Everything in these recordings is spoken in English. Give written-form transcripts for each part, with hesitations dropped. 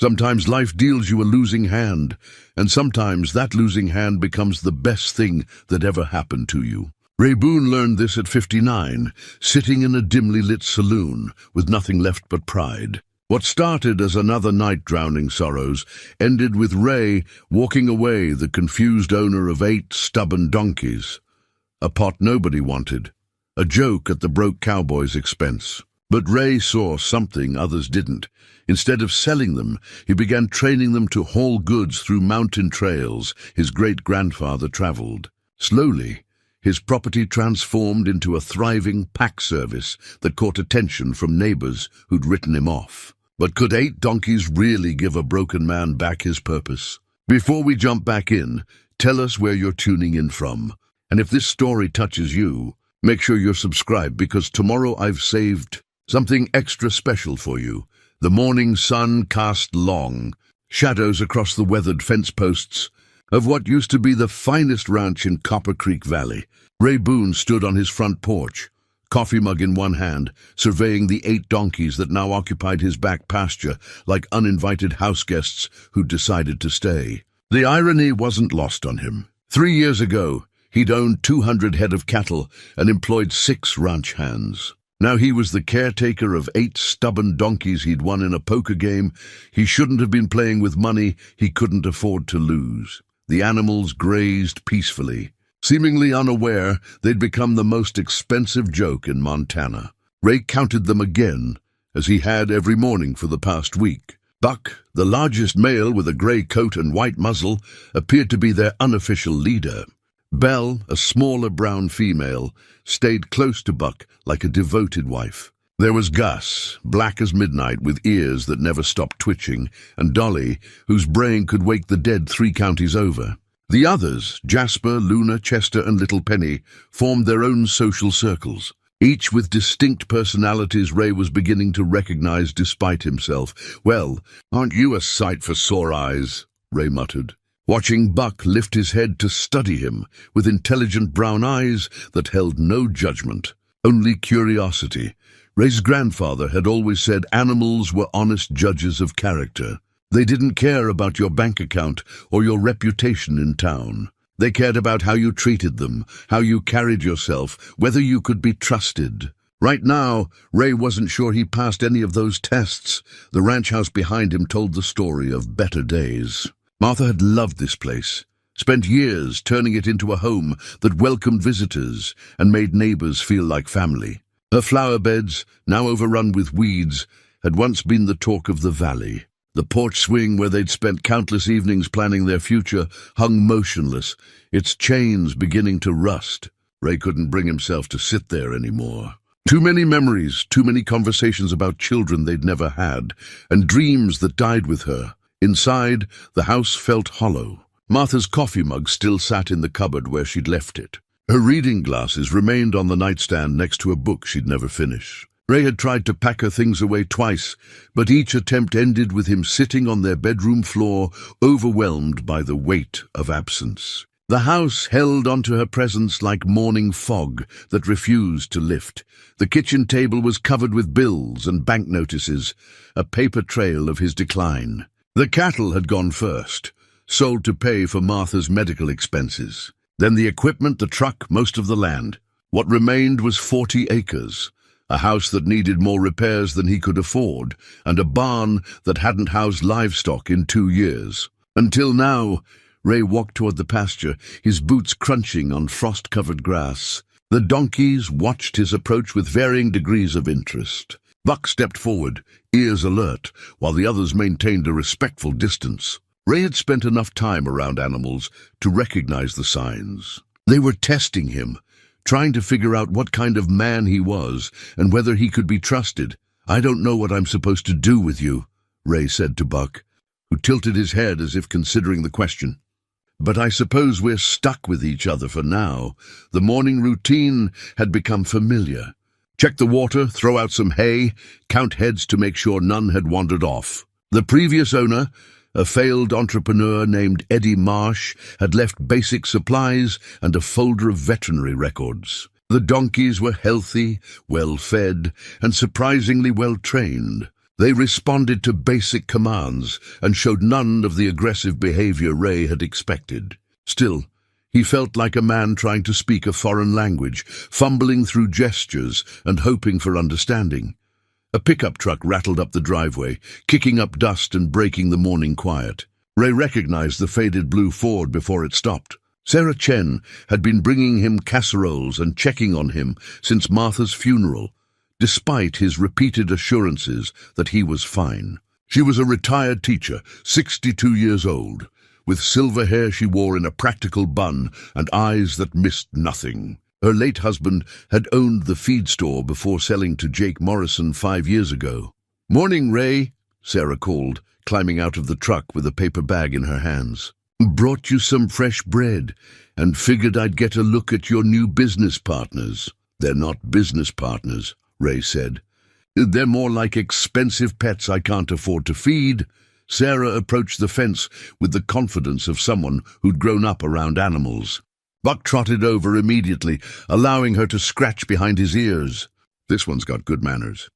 Sometimes life deals you a losing hand, and sometimes that losing hand becomes the best thing that ever happened to you. Ray Boone learned this at 59, sitting in a dimly lit saloon with nothing left but pride. What started as another night drowning sorrows ended with Ray walking away, the confused owner of 8 stubborn donkeys. A pot nobody wanted, a joke at the broke cowboy's expense. But Ray saw something others didn't. Instead of selling them, he began training them to haul goods through mountain trails his great-grandfather traveled. Slowly, his property transformed into a thriving pack service that caught attention from neighbors who'd written him off. But could 8 donkeys really give a broken man back his purpose? Before we jump back in, tell us where you're tuning in from. And if this story touches you, make sure you're subscribed, because tomorrow I've saved something extra special for you. The morning sun cast long shadows across the weathered fence posts of what used to be the finest ranch in Copper Creek Valley. Ray Boone stood on his front porch, coffee mug in one hand, surveying the 8 donkeys that now occupied his back pasture like uninvited house guests who'd decided to stay. The irony wasn't lost on him. 3 years ago, he'd owned 200 head of cattle and employed 6 ranch hands. Now he was the caretaker of 8 stubborn donkeys he'd won in a poker game. He shouldn't have been playing with money he couldn't afford to lose. The animals grazed peacefully. Seemingly unaware, they'd become the most expensive joke in Montana. Ray counted them again, as he had every morning for the past week. Buck, the largest male with a gray coat and white muzzle, appeared to be their unofficial leader. Belle, a smaller brown female, stayed close to Buck like a devoted wife. There was Gus, black as midnight with ears that never stopped twitching, and Dolly, whose brain could wake the dead 3 counties over. The others, Jasper, Luna, Chester, and Little Penny, formed their own social circles, each with distinct personalities Ray was beginning to recognize despite himself. "Well, aren't you a sight for sore eyes?" Ray muttered, watching Buck lift his head to study him with intelligent brown eyes that held no judgment, only curiosity. Ray's grandfather had always said animals were honest judges of character. They didn't care about your bank account or your reputation in town. They cared about how you treated them, how you carried yourself, whether you could be trusted. Right now, Ray wasn't sure he passed any of those tests. The ranch house behind him told the story of better days. Martha had loved this place, spent years turning it into a home that welcomed visitors and made neighbors feel like family. Her flower beds, now overrun with weeds, had once been the talk of the valley. The porch swing where they'd spent countless evenings planning their future hung motionless, its chains beginning to rust. Ray couldn't bring himself to sit there anymore. Too many memories, too many conversations about children they'd never had, and dreams that died with her. Inside, the house felt hollow. Martha's coffee mug still sat in the cupboard where she'd left it. Her reading glasses remained on the nightstand next to a book she'd never finish. Ray had tried to pack her things away twice, but each attempt ended with him sitting on their bedroom floor, overwhelmed by the weight of absence. The house held onto her presence like morning fog that refused to lift. The kitchen table was covered with bills and bank notices, a paper trail of his decline. The cattle had gone first, sold to pay for Martha's medical expenses. Then the equipment, the truck, most of the land. What remained was 40 acres, a house that needed more repairs than he could afford, and a barn that hadn't housed livestock in 2 years. Until now, Ray walked toward the pasture, his boots crunching on frost-covered grass. The donkeys watched his approach with varying degrees of interest. Buck stepped forward, ears alert, while the others maintained a respectful distance. Ray had spent enough time around animals to recognize the signs. They were testing him, trying to figure out what kind of man he was and whether he could be trusted. "I don't know what I'm supposed to do with you," Ray said to Buck, who tilted his head as if considering the question. "But I suppose we're stuck with each other for now." The morning routine had become familiar. Check the water, throw out some hay, count heads to make sure none had wandered off. The previous owner, a failed entrepreneur named Eddie Marsh, had left basic supplies and a folder of veterinary records. The donkeys were healthy, well-fed, and surprisingly well-trained. They responded to basic commands and showed none of the aggressive behavior Ray had expected. Still, he felt like a man trying to speak a foreign language, fumbling through gestures and hoping for understanding. A pickup truck rattled up the driveway, kicking up dust and breaking the morning quiet. Ray recognized the faded blue Ford before it stopped. Sarah Chen had been bringing him casseroles and checking on him since Martha's funeral, despite his repeated assurances that he was fine. She was a retired teacher, 62 years old, with silver hair she wore in a practical bun and eyes that missed nothing. Her late husband had owned the feed store before selling to Jake Morrison 5 years ago. "Morning, Ray," Sarah called, climbing out of the truck with a paper bag in her hands. "Brought you some fresh bread and figured I'd get a look at your new business partners." "They're not business partners," Ray said. "They're more like expensive pets I can't afford to feed." Sarah approached the fence with the confidence of someone who'd grown up around animals. Buck trotted over immediately, allowing her to scratch behind his ears. "This one's got good manners."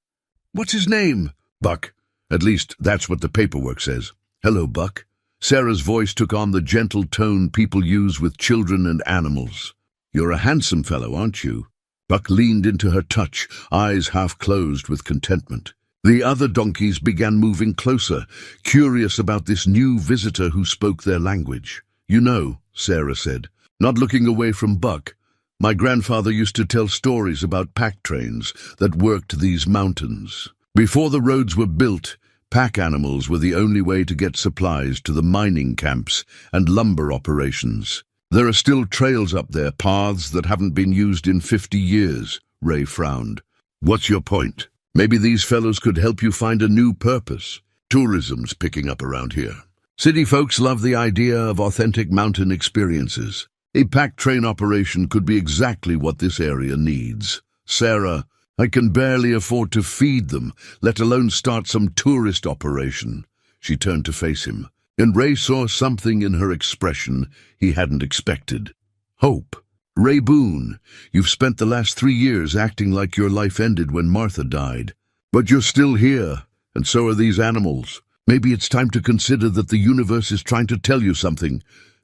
"What's his name?" "Buck. At least that's what the paperwork says." "Hello, Buck." Sarah's voice took on the gentle tone people use with children and animals. "You're a handsome fellow, aren't you?" Buck leaned into her touch, eyes half closed with contentment. The other donkeys began moving closer, curious about this new visitor who spoke their language. "You know," Sarah said, not looking away from Buck, "my grandfather used to tell stories about pack trains that worked these mountains. Before the roads were built, pack animals were the only way to get supplies to the mining camps and lumber operations. There are still trails up there, paths that haven't been used in 50 years, Ray frowned. "What's your point? Maybe these fellows could help you find a new purpose. Tourism's picking up around here. City folks love the idea of authentic mountain experiences. A pack train operation could be exactly what this area needs. Sarah, I can barely afford to feed them, let alone start some tourist operation." She turned to face him, and Ray saw something in her expression he hadn't expected. Hope. "Ray Boone, you've spent the last 3 years acting like your life ended when Martha died. But you're still here, and so are these animals. Maybe it's time to consider that the universe is trying to tell you something."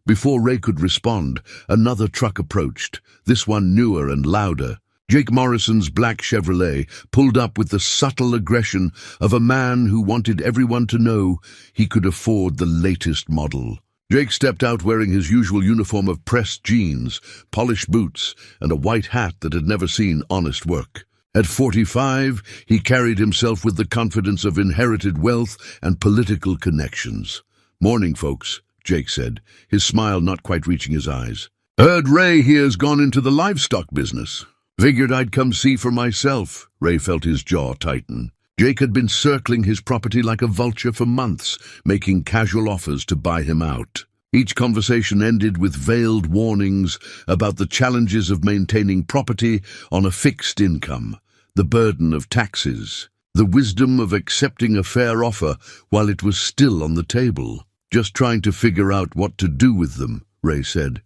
Before Ray could respond, another truck approached, this one newer and louder. Jake Morrison's black Chevrolet pulled up with the subtle aggression of a man who wanted everyone to know he could afford the latest model. Jake stepped out wearing his usual uniform of pressed jeans, polished boots, and a white hat that had never seen honest work. At 45, he carried himself with the confidence of inherited wealth and political connections. "Morning, folks," Jake said, his smile not quite reaching his eyes. "Heard Ray here's gone into the livestock business. Figured I'd come see for myself." Ray felt his jaw tighten. Jake had been circling his property like a vulture for months, making casual offers to buy him out. Each conversation ended with veiled warnings about the challenges of maintaining property on a fixed income, the burden of taxes, the wisdom of accepting a fair offer while it was still on the table. "Just trying to figure out what to do with them," Ray said.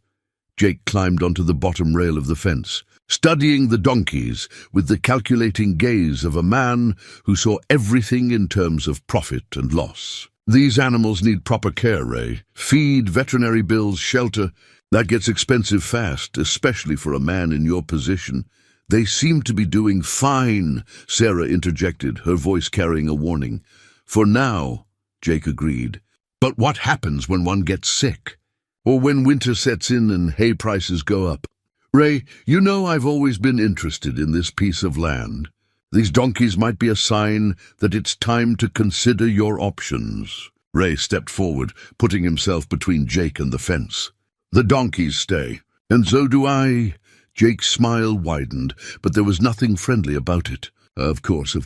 Jake climbed onto the bottom rail of the fence, studying the donkeys with the calculating gaze of a man who saw everything in terms of profit and loss. "These animals need proper care, Ray. Feed, veterinary bills, shelter. That gets expensive fast, especially for a man in your position." "They seem to be doing fine," Sarah interjected, her voice carrying a warning. "For now," Jake agreed. "But what happens when one gets sick? Or when winter sets in and hay prices go up? Ray, you know I've always been interested in this piece of land. These donkeys might be a sign that it's time to consider your options." Ray stepped forward, putting himself between Jake and the fence. "The donkeys stay, and so do I." Jake's smile widened, but there was nothing friendly about it. Of course.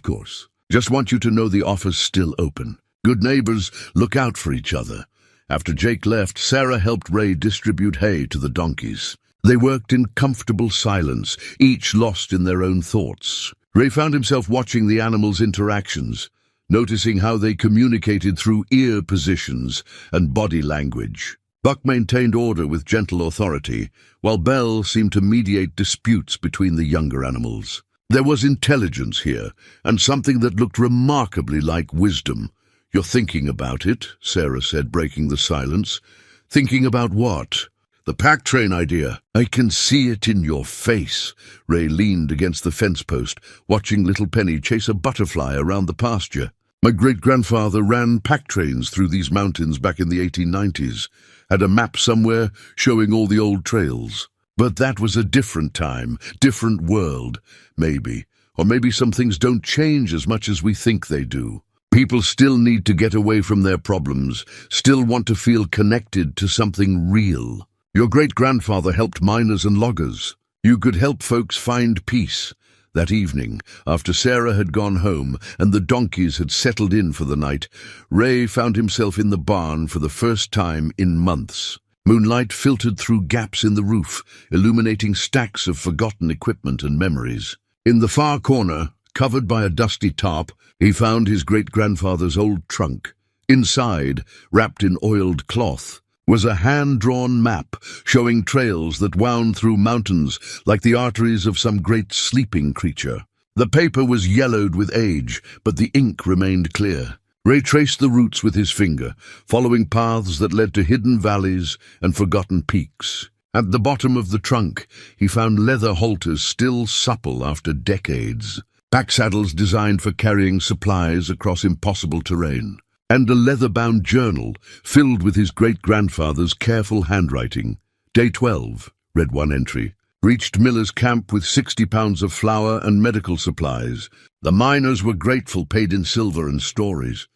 Just want you to know the offer's still open. Good neighbors look out for each other." After Jake left, Sarah helped Ray distribute hay to the donkeys. They worked in comfortable silence, each lost in their own thoughts. Ray found himself watching the animals' interactions, noticing how they communicated through ear positions and body language. Buck maintained order with gentle authority, while Belle seemed to mediate disputes between the younger animals. There was intelligence here, and something that looked remarkably like wisdom. "You're thinking about it," Sarah said, breaking the silence. "Thinking about what?" "The pack train idea." "I can see it in your face." Ray leaned against the fence post, watching little Penny chase a butterfly around the pasture. "My great-grandfather ran pack trains through these mountains back in the 1890s. Had a map somewhere showing all the old trails. But that was a different time, different world, maybe. Or maybe some things don't change as much as we think they do. People still need to get away from their problems, still want to feel connected to something real. Your great-grandfather helped miners and loggers. You could help folks find peace." That evening, after Sarah had gone home and the donkeys had settled in for the night, Ray found himself in the barn for the first time in months. Moonlight filtered through gaps in the roof, illuminating stacks of forgotten equipment and memories. In the far corner, covered by a dusty tarp, he found his great-grandfather's old trunk. Inside, wrapped in oiled cloth, was a hand-drawn map showing trails that wound through mountains like the arteries of some great sleeping creature. The paper was yellowed with age, but the ink remained clear. Ray traced the routes with his finger, following paths that led to hidden valleys and forgotten peaks. At the bottom of the trunk, he found leather halters still supple after decades, pack saddles designed for carrying supplies across impossible terrain, and a leather-bound journal filled with his great-grandfather's careful handwriting. "Day 12, read one entry. Reached Miller's camp with 60 pounds of flour and medical supplies. The miners were grateful, paid in silver and stories.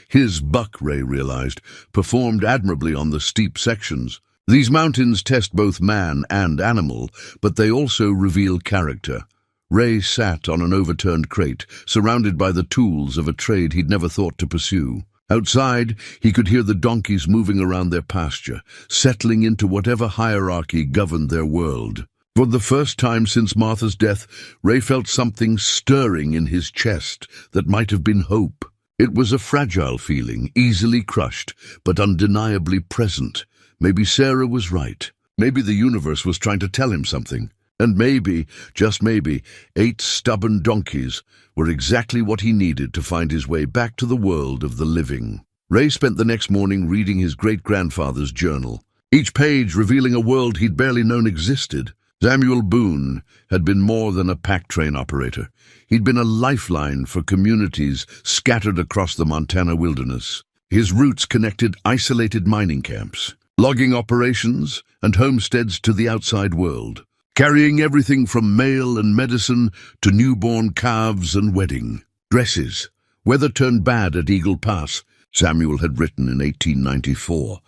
His buck, Ray realized, performed admirably on the steep sections. These mountains test both man and animal, but they also reveal character. Ray sat on an overturned crate, surrounded by the tools of a trade he'd never thought to pursue. Outside, he could hear the donkeys moving around their pasture, settling into whatever hierarchy governed their world. For the first time since Martha's death, Ray felt something stirring in his chest that might have been hope. It was a fragile feeling, easily crushed, but undeniably present. Maybe Sarah was right. Maybe the universe was trying to tell him something. And maybe, just maybe, 8 stubborn donkeys were exactly what he needed to find his way back to the world of the living. Ray spent the next morning reading his great-grandfather's journal, each page revealing a world he'd barely known existed. Samuel Boone had been more than a pack train operator. He'd been a lifeline for communities scattered across the Montana wilderness. His routes connected isolated mining camps, logging operations, and homesteads to the outside world, carrying everything from mail and medicine to newborn calves and wedding dresses. Weather turned bad at Eagle Pass, Samuel had written in 1894.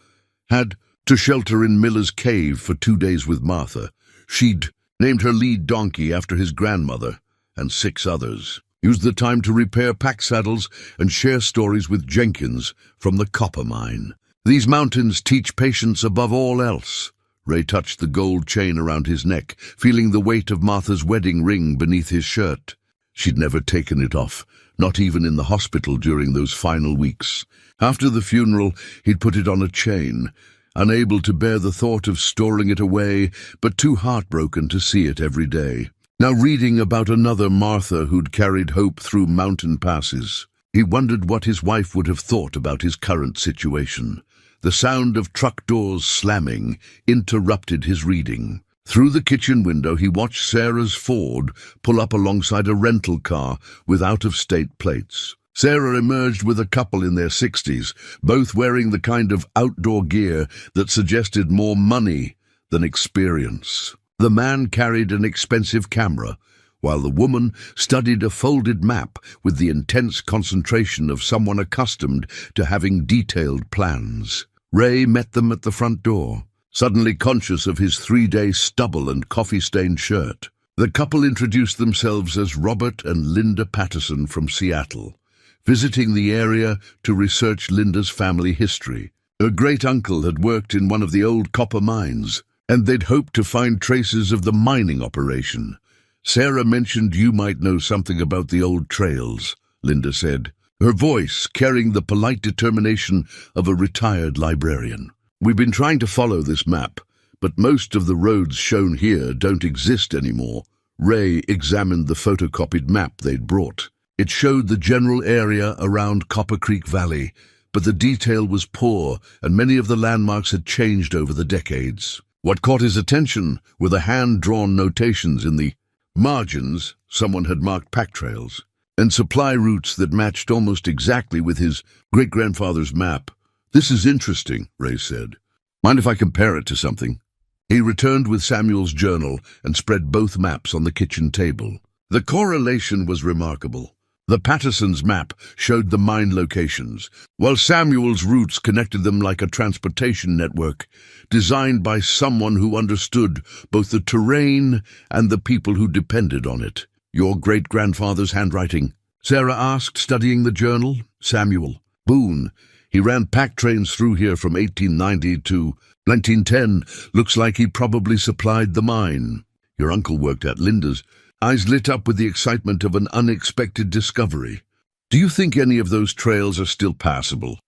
Had to shelter in Miller's cave for 2 days with Martha. She'd named her lead donkey after his grandmother and 6 others. Used the time to repair pack saddles and share stories with Jenkins from the copper mine. These mountains teach patience above all else. Ray touched the gold chain around his neck, feeling the weight of Martha's wedding ring beneath his shirt. She'd never taken it off, not even in the hospital during those final weeks. After the funeral, he'd put it on a chain, unable to bear the thought of storing it away, but too heartbroken to see it every day. Now reading about another Martha who'd carried hope through mountain passes, he wondered what his wife would have thought about his current situation. The sound of truck doors slamming interrupted his reading. Through the kitchen window, he watched Sarah's Ford pull up alongside a rental car with out-of-state plates. Sarah emerged with a couple in their 60s, both wearing the kind of outdoor gear that suggested more money than experience. The man carried an expensive camera, while the woman studied a folded map with the intense concentration of someone accustomed to having detailed plans. Ray met them at the front door, suddenly conscious of his 3-day stubble and coffee-stained shirt. The couple introduced themselves as Robert and Linda Patterson from Seattle, visiting the area to research Linda's family history. Her great-uncle had worked in one of the old copper mines, and they'd hoped to find traces of the mining operation. "Sarah mentioned you might know something about the old trails," Linda said, her voice carrying the polite determination of a retired librarian. "We've been trying to follow this map, but most of the roads shown here don't exist anymore." Ray examined the photocopied map they'd brought. It showed the general area around Copper Creek Valley, but the detail was poor and many of the landmarks had changed over the decades. What caught his attention were the hand-drawn notations in the margins. Someone had marked pack trails and supply routes that matched almost exactly with his great-grandfather's map. "This is interesting," Ray said. "Mind if I compare it to something?" He returned with Samuel's journal and spread both maps on the kitchen table. The correlation was remarkable. The Patterson's map showed the mine locations, while Samuel's routes connected them like a transportation network, designed by someone who understood both the terrain and the people who depended on it. "Your great-grandfather's handwriting?" Sarah asked, studying the journal. "Samuel Boone. He ran pack trains through here from 1890 to 1910. Looks like he probably supplied the mine." "Your uncle worked at Linda's." Eyes lit up with the excitement of an unexpected discovery. "Do you think any of those trails are still passable?"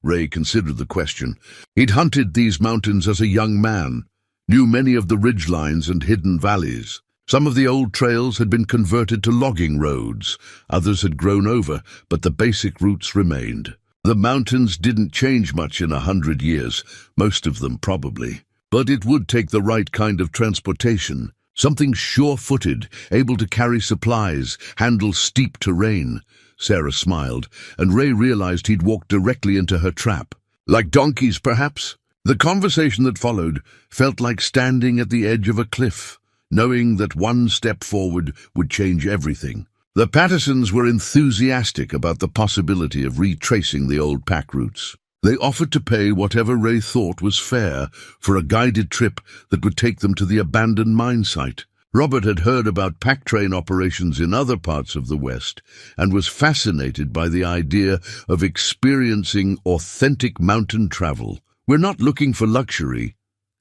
Ray considered the question. He'd hunted these mountains as a young man, knew many of the ridgelines and hidden valleys. Some of the old trails had been converted to logging roads, others had grown over, but the basic routes remained. The mountains didn't change much in 100 years, most of them probably. But it would take the right kind of transportation. Something sure-footed, able to carry supplies, handle steep terrain. Sarah smiled, and Ray realized he'd walked directly into her trap. "Like donkeys, perhaps?" The conversation that followed felt like standing at the edge of a cliff, knowing that one step forward would change everything. The Pattersons were enthusiastic about the possibility of retracing the old pack routes. They offered to pay whatever Ray thought was fair for a guided trip that would take them to the abandoned mine site. Robert had heard about pack train operations in other parts of the West and was fascinated by the idea of experiencing authentic mountain travel. "We're not looking for luxury,"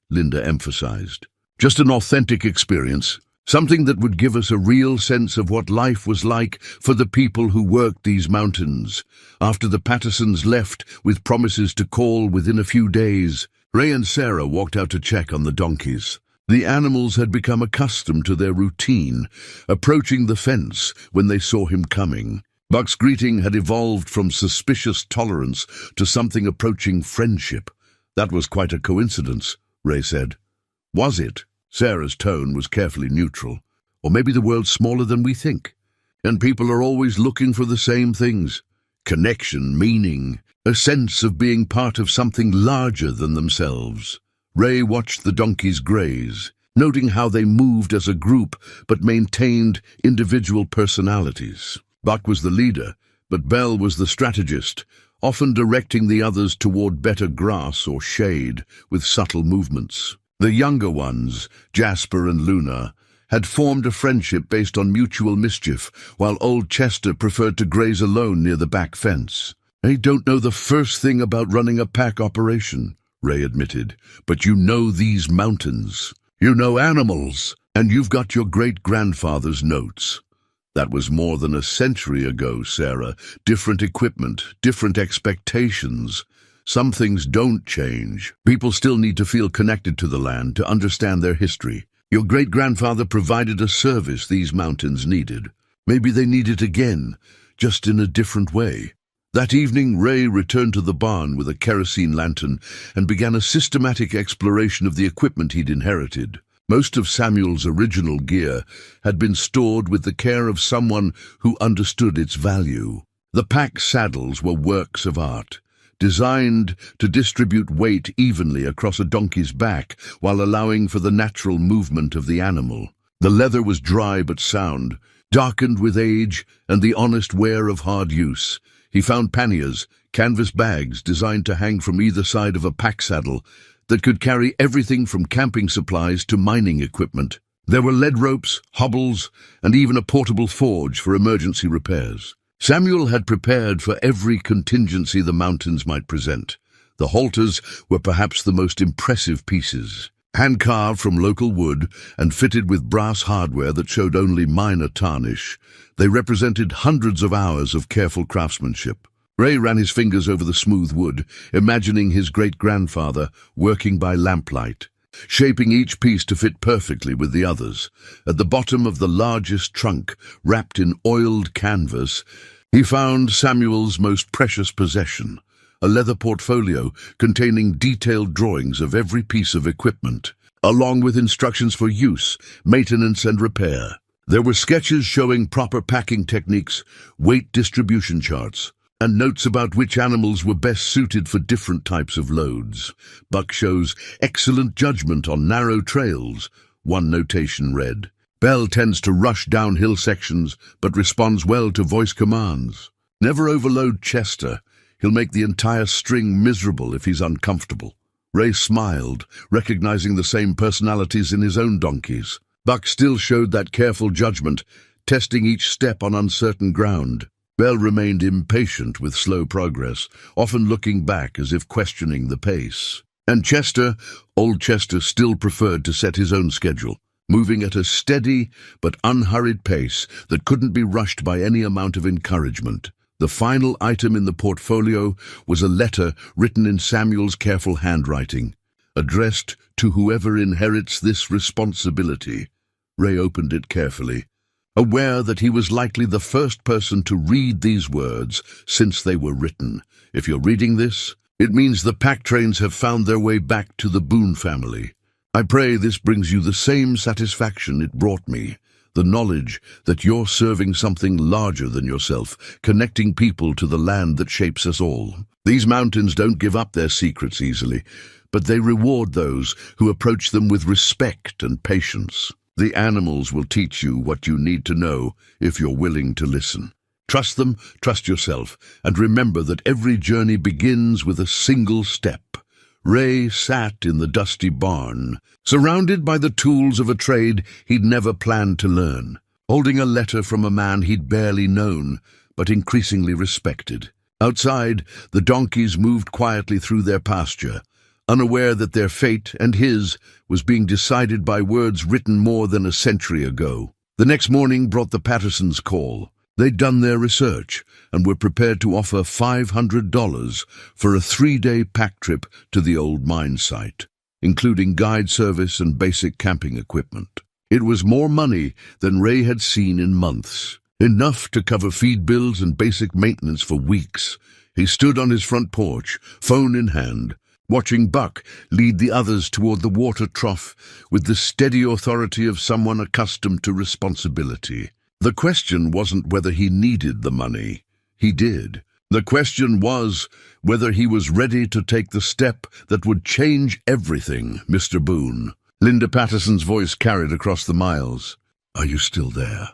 Linda emphasized. "Just an authentic experience. Something that would give us a real sense of what life was like for the people who worked these mountains." After the Pattersons left with promises to call within a few days, Ray and Sarah walked out to check on the donkeys. The animals had become accustomed to their routine, approaching the fence when they saw him coming. Buck's greeting had evolved from suspicious tolerance to something approaching friendship. "That was quite a coincidence," Ray said. "Was it?" Sarah's tone was carefully neutral. "Or maybe the world's smaller than we think, and people are always looking for the same things. Connection, meaning, a sense of being part of something larger than themselves." Ray watched the donkeys graze, noting how they moved as a group but maintained individual personalities. Buck was the leader, but Bell was the strategist, often directing the others toward better grass or shade with subtle movements. The younger ones, Jasper and Luna, had formed a friendship based on mutual mischief, while old Chester preferred to graze alone near the back fence. "I don't know the first thing about running a pack operation," Ray admitted, "but you know these mountains. You know animals, and you've got your great-grandfather's notes." "That was more than a century ago, Sarah. Different equipment, different expectations. Some things don't change. People still need to feel connected to the land, to understand their history. Your great-grandfather provided a service these mountains needed. Maybe they need it again, just in a different way." That evening, Ray returned to the barn with a kerosene lantern and began a systematic exploration of the equipment he'd inherited. Most of Samuel's original gear had been stored with the care of someone who understood its value. The pack saddles were works of art, designed to distribute weight evenly across a donkey's back while allowing for the natural movement of the animal. The leather was dry but sound, darkened with age and the honest wear of hard use. He found panniers, canvas bags designed to hang from either side of a pack saddle that could carry everything from camping supplies to mining equipment. There were lead ropes, hobbles, and even a portable forge for emergency repairs. Samuel had prepared for every contingency the mountains might present. The halters were perhaps the most impressive pieces. Hand-carved from local wood and fitted with brass hardware that showed only minor tarnish, they represented hundreds of hours of careful craftsmanship. Ray ran his fingers over the smooth wood, imagining his great-grandfather working by lamplight. shaping each piece to fit perfectly with the others. At the bottom of the largest trunk, wrapped in oiled canvas, he found Samuel's most precious possession, a leather portfolio containing detailed drawings of every piece of equipment, along with instructions for use, maintenance, and repair. There were sketches showing proper packing techniques, weight distribution charts, and notes about which animals were best suited for different types of loads. Buck shows excellent judgment on narrow trails, one notation read. Bell tends to rush downhill sections, but responds well to voice commands. Never overload Chester. He'll make the entire string miserable if he's uncomfortable. Ray smiled, recognizing the same personalities in his own donkeys. Buck still showed that careful judgment, testing each step on uncertain ground. Bell remained impatient with slow progress, often looking back as if questioning the pace. And Chester, old Chester, still preferred to set his own schedule, moving at a steady but unhurried pace that couldn't be rushed by any amount of encouragement. The final item in the portfolio was a letter written in Samuel's careful handwriting, addressed to whoever inherits this responsibility. Ray opened it carefully, aware that he was likely the first person to read these words since they were written. If you're reading this, it means the pack trains have found their way back to the Boone family. I pray this brings you the same satisfaction it brought me, the knowledge that you're serving something larger than yourself, connecting people to the land that shapes us all. These mountains don't give up their secrets easily, but they reward those who approach them with respect and patience. The animals will teach you what you need to know if you're willing to listen. Trust them, trust yourself, and remember that every journey begins with a single step. Ray sat in the dusty barn, surrounded by the tools of a trade he'd never planned to learn, holding a letter from a man he'd barely known, but increasingly respected. Outside, the donkeys moved quietly through their pasture, unaware that their fate and his was being decided by words written more than a century ago. The next morning brought the Pattersons' call. They'd done their research and were prepared to offer $500 for a 3-day pack trip to the old mine site, including guide service and basic camping equipment. It was more money than Ray had seen in months, enough to cover feed bills and basic maintenance for weeks. He stood on his front porch, phone in hand, watching Buck lead the others toward the water trough with the steady authority of someone accustomed to responsibility. The question wasn't whether he needed the money. He did. The question was whether he was ready to take the step that would change everything. Mr. Boone. Linda Patterson's voice carried across the miles. Are you still there?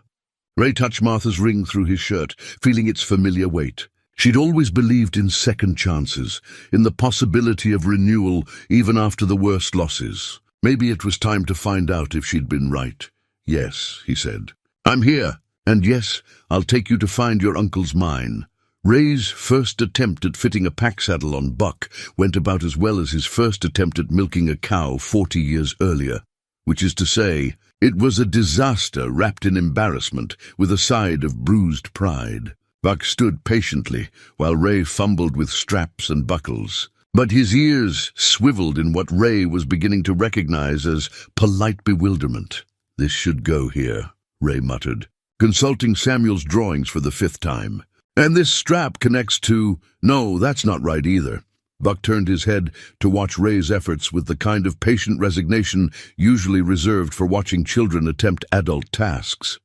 Ray touched Martha's ring through his shirt, feeling its familiar weight. She'd always believed in second chances, in the possibility of renewal even after the worst losses. Maybe it was time to find out if she'd been right. Yes, he said. I'm here, and yes, I'll take you to find your uncle's mine. Ray's first attempt at fitting a pack saddle on Buck went about as well as his first attempt at milking a cow 40 years earlier, which is to say, it was a disaster wrapped in embarrassment with a side of bruised pride. Buck stood patiently while Ray fumbled with straps and buckles, but his ears swiveled in what Ray was beginning to recognize as polite bewilderment. This should go here, Ray muttered, consulting Samuel's drawings for the 5th time. And this strap connects to... No, that's not right either. Buck turned his head to watch Ray's efforts with the kind of patient resignation usually reserved for watching children attempt adult tasks.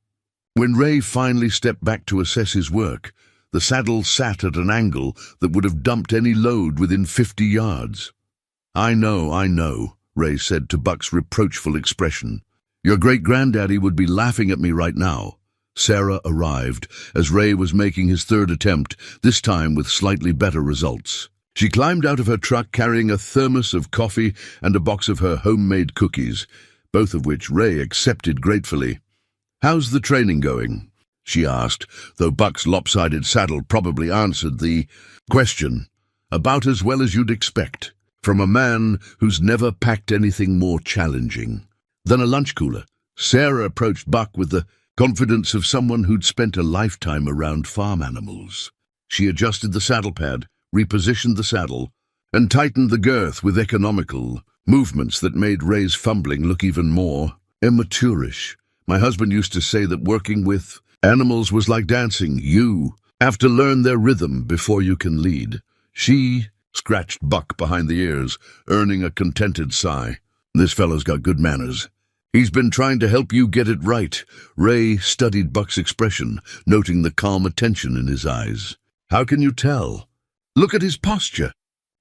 When Ray finally stepped back to assess his work, the saddle sat at an angle that would have dumped any load within 50 yards. I know, Ray said to Buck's reproachful expression. Your great-granddaddy would be laughing at me right now. Sarah arrived as Ray was making his 3rd attempt, this time with slightly better results. She climbed out of her truck carrying a thermos of coffee and a box of her homemade cookies, both of which Ray accepted gratefully. How's the training going? She asked, though Buck's lopsided saddle probably answered the question. About as well as you'd expect, from a man who's never packed anything more challenging than a lunch cooler. Sarah approached Buck with the confidence of someone who'd spent a lifetime around farm animals. She adjusted the saddle pad, repositioned the saddle, and tightened the girth with economical, movements that made Ray's fumbling look even more immaturish. My husband used to say that working with animals was like dancing. You have to learn their rhythm before you can lead. She scratched Buck behind the ears, earning a contented sigh. This fellow's got good manners. He's been trying to help you get it right. Ray studied Buck's expression, noting the calm attention in his eyes. How can you tell? Look at his posture.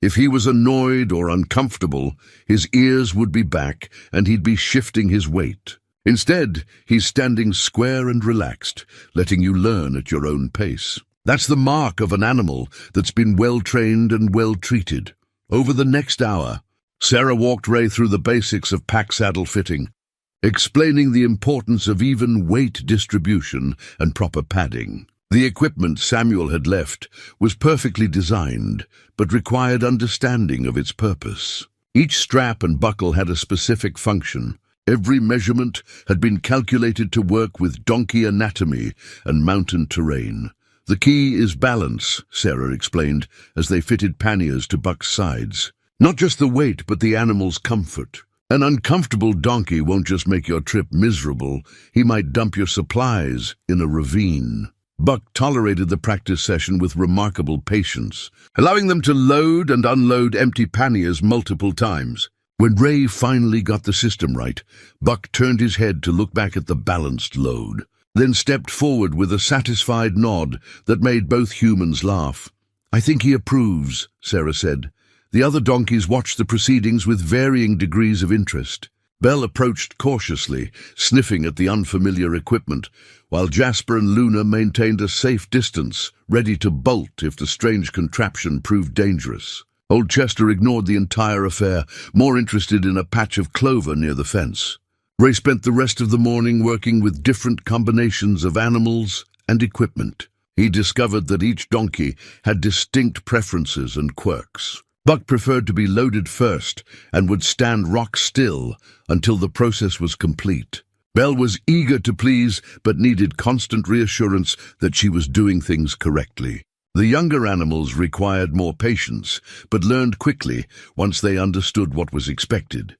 If he was annoyed or uncomfortable, his ears would be back and he'd be shifting his weight. Instead, he's standing square and relaxed, letting you learn at your own pace. That's the mark of an animal that's been well-trained and well-treated. Over the next hour, Sarah walked Ray through the basics of pack saddle fitting, explaining the importance of even weight distribution and proper padding. The equipment Samuel had left was perfectly designed, but required understanding of its purpose. Each strap and buckle had a specific function. Every measurement had been calculated to work with donkey anatomy and mountain terrain. The key is balance, Sarah explained, as they fitted panniers to Buck's sides. Not just the weight, but the animal's comfort. An uncomfortable donkey won't just make your trip miserable, he might dump your supplies in a ravine. Buck tolerated the practice session with remarkable patience, allowing them to load and unload empty panniers multiple times. When Ray finally got the system right, Buck turned his head to look back at the balanced load, then stepped forward with a satisfied nod that made both humans laugh. I think he approves, Sarah said. The other donkeys watched the proceedings with varying degrees of interest. Belle approached cautiously, sniffing at the unfamiliar equipment, while Jasper and Luna maintained a safe distance, ready to bolt if the strange contraption proved dangerous. Old Chester ignored the entire affair, more interested in a patch of clover near the fence. Ray spent the rest of the morning working with different combinations of animals and equipment. He discovered that each donkey had distinct preferences and quirks. Buck preferred to be loaded first and would stand rock still until the process was complete. Belle was eager to please, but needed constant reassurance that she was doing things correctly. The younger animals required more patience, but learned quickly once they understood what was expected.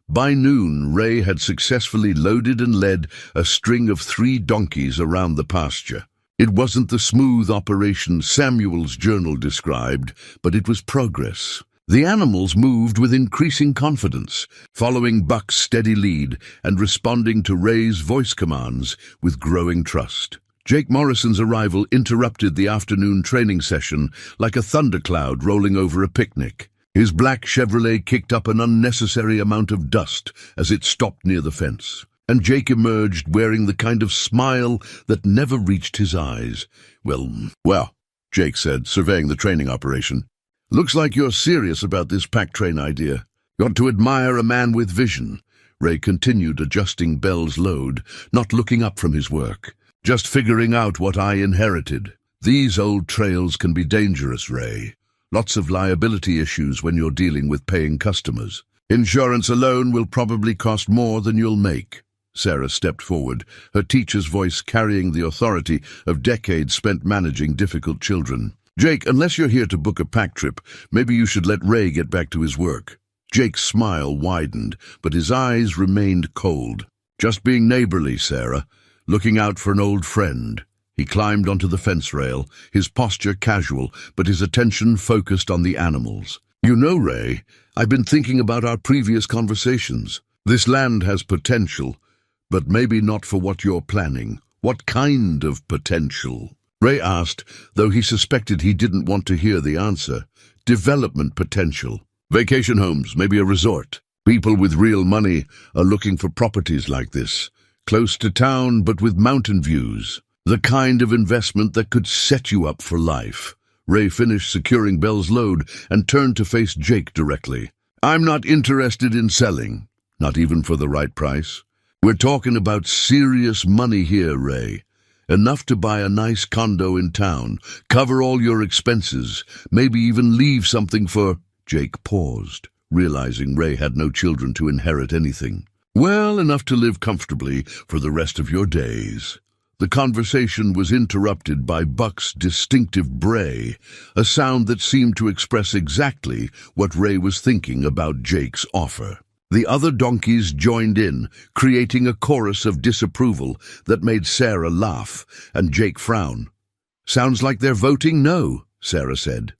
By noon, Ray had successfully loaded and led a string of 3 donkeys around the pasture. It wasn't the smooth operation Samuel's journal described, but it was progress. The animals moved with increasing confidence, following Buck's steady lead and responding to Ray's voice commands with growing trust. Jake Morrison's arrival interrupted the afternoon training session like a thundercloud rolling over a picnic. His black Chevrolet kicked up an unnecessary amount of dust as it stopped near the fence, and Jake emerged wearing the kind of smile that never reached his eyes. Well, Jake said, surveying the training operation. Looks like you're serious about this pack train idea. Got to admire a man with vision. Ray continued adjusting Belle's load, not looking up from his work. Just figuring out what I inherited. These old trails can be dangerous, Ray. Lots of liability issues when you're dealing with paying customers. Insurance alone will probably cost more than you'll make. Sarah stepped forward, her teacher's voice carrying the authority of decades spent managing difficult children. Jake, unless you're here to book a pack trip, maybe you should let Ray get back to his work. Jake's smile widened, but his eyes remained cold. Just being neighborly, Sarah. Looking out for an old friend. He climbed onto the fence rail, his posture casual, but his attention focused on the animals. You know, Ray, I've been thinking about our previous conversations. This land has potential, but maybe not for what you're planning. What kind of potential? Ray asked, though he suspected he didn't want to hear the answer. Development potential. Vacation homes, maybe a resort. People with real money are looking for properties like this. Close to town, but with mountain views. The kind of investment that could set you up for life. Ray finished securing Belle's load and turned to face Jake directly. I'm not interested in selling, not even for the right price. We're talking about serious money here, Ray. Enough to buy a nice condo in town, cover all your expenses, maybe even leave something for... Jake paused, realizing Ray had no children to inherit anything. Well, enough to live comfortably for the rest of your days. The conversation was interrupted by Buck's distinctive bray, a sound that seemed to express exactly what Ray was thinking about Jake's offer. The other donkeys joined in, creating a chorus of disapproval that made Sarah laugh and Jake frown. "Sounds like they're voting no," Sarah said.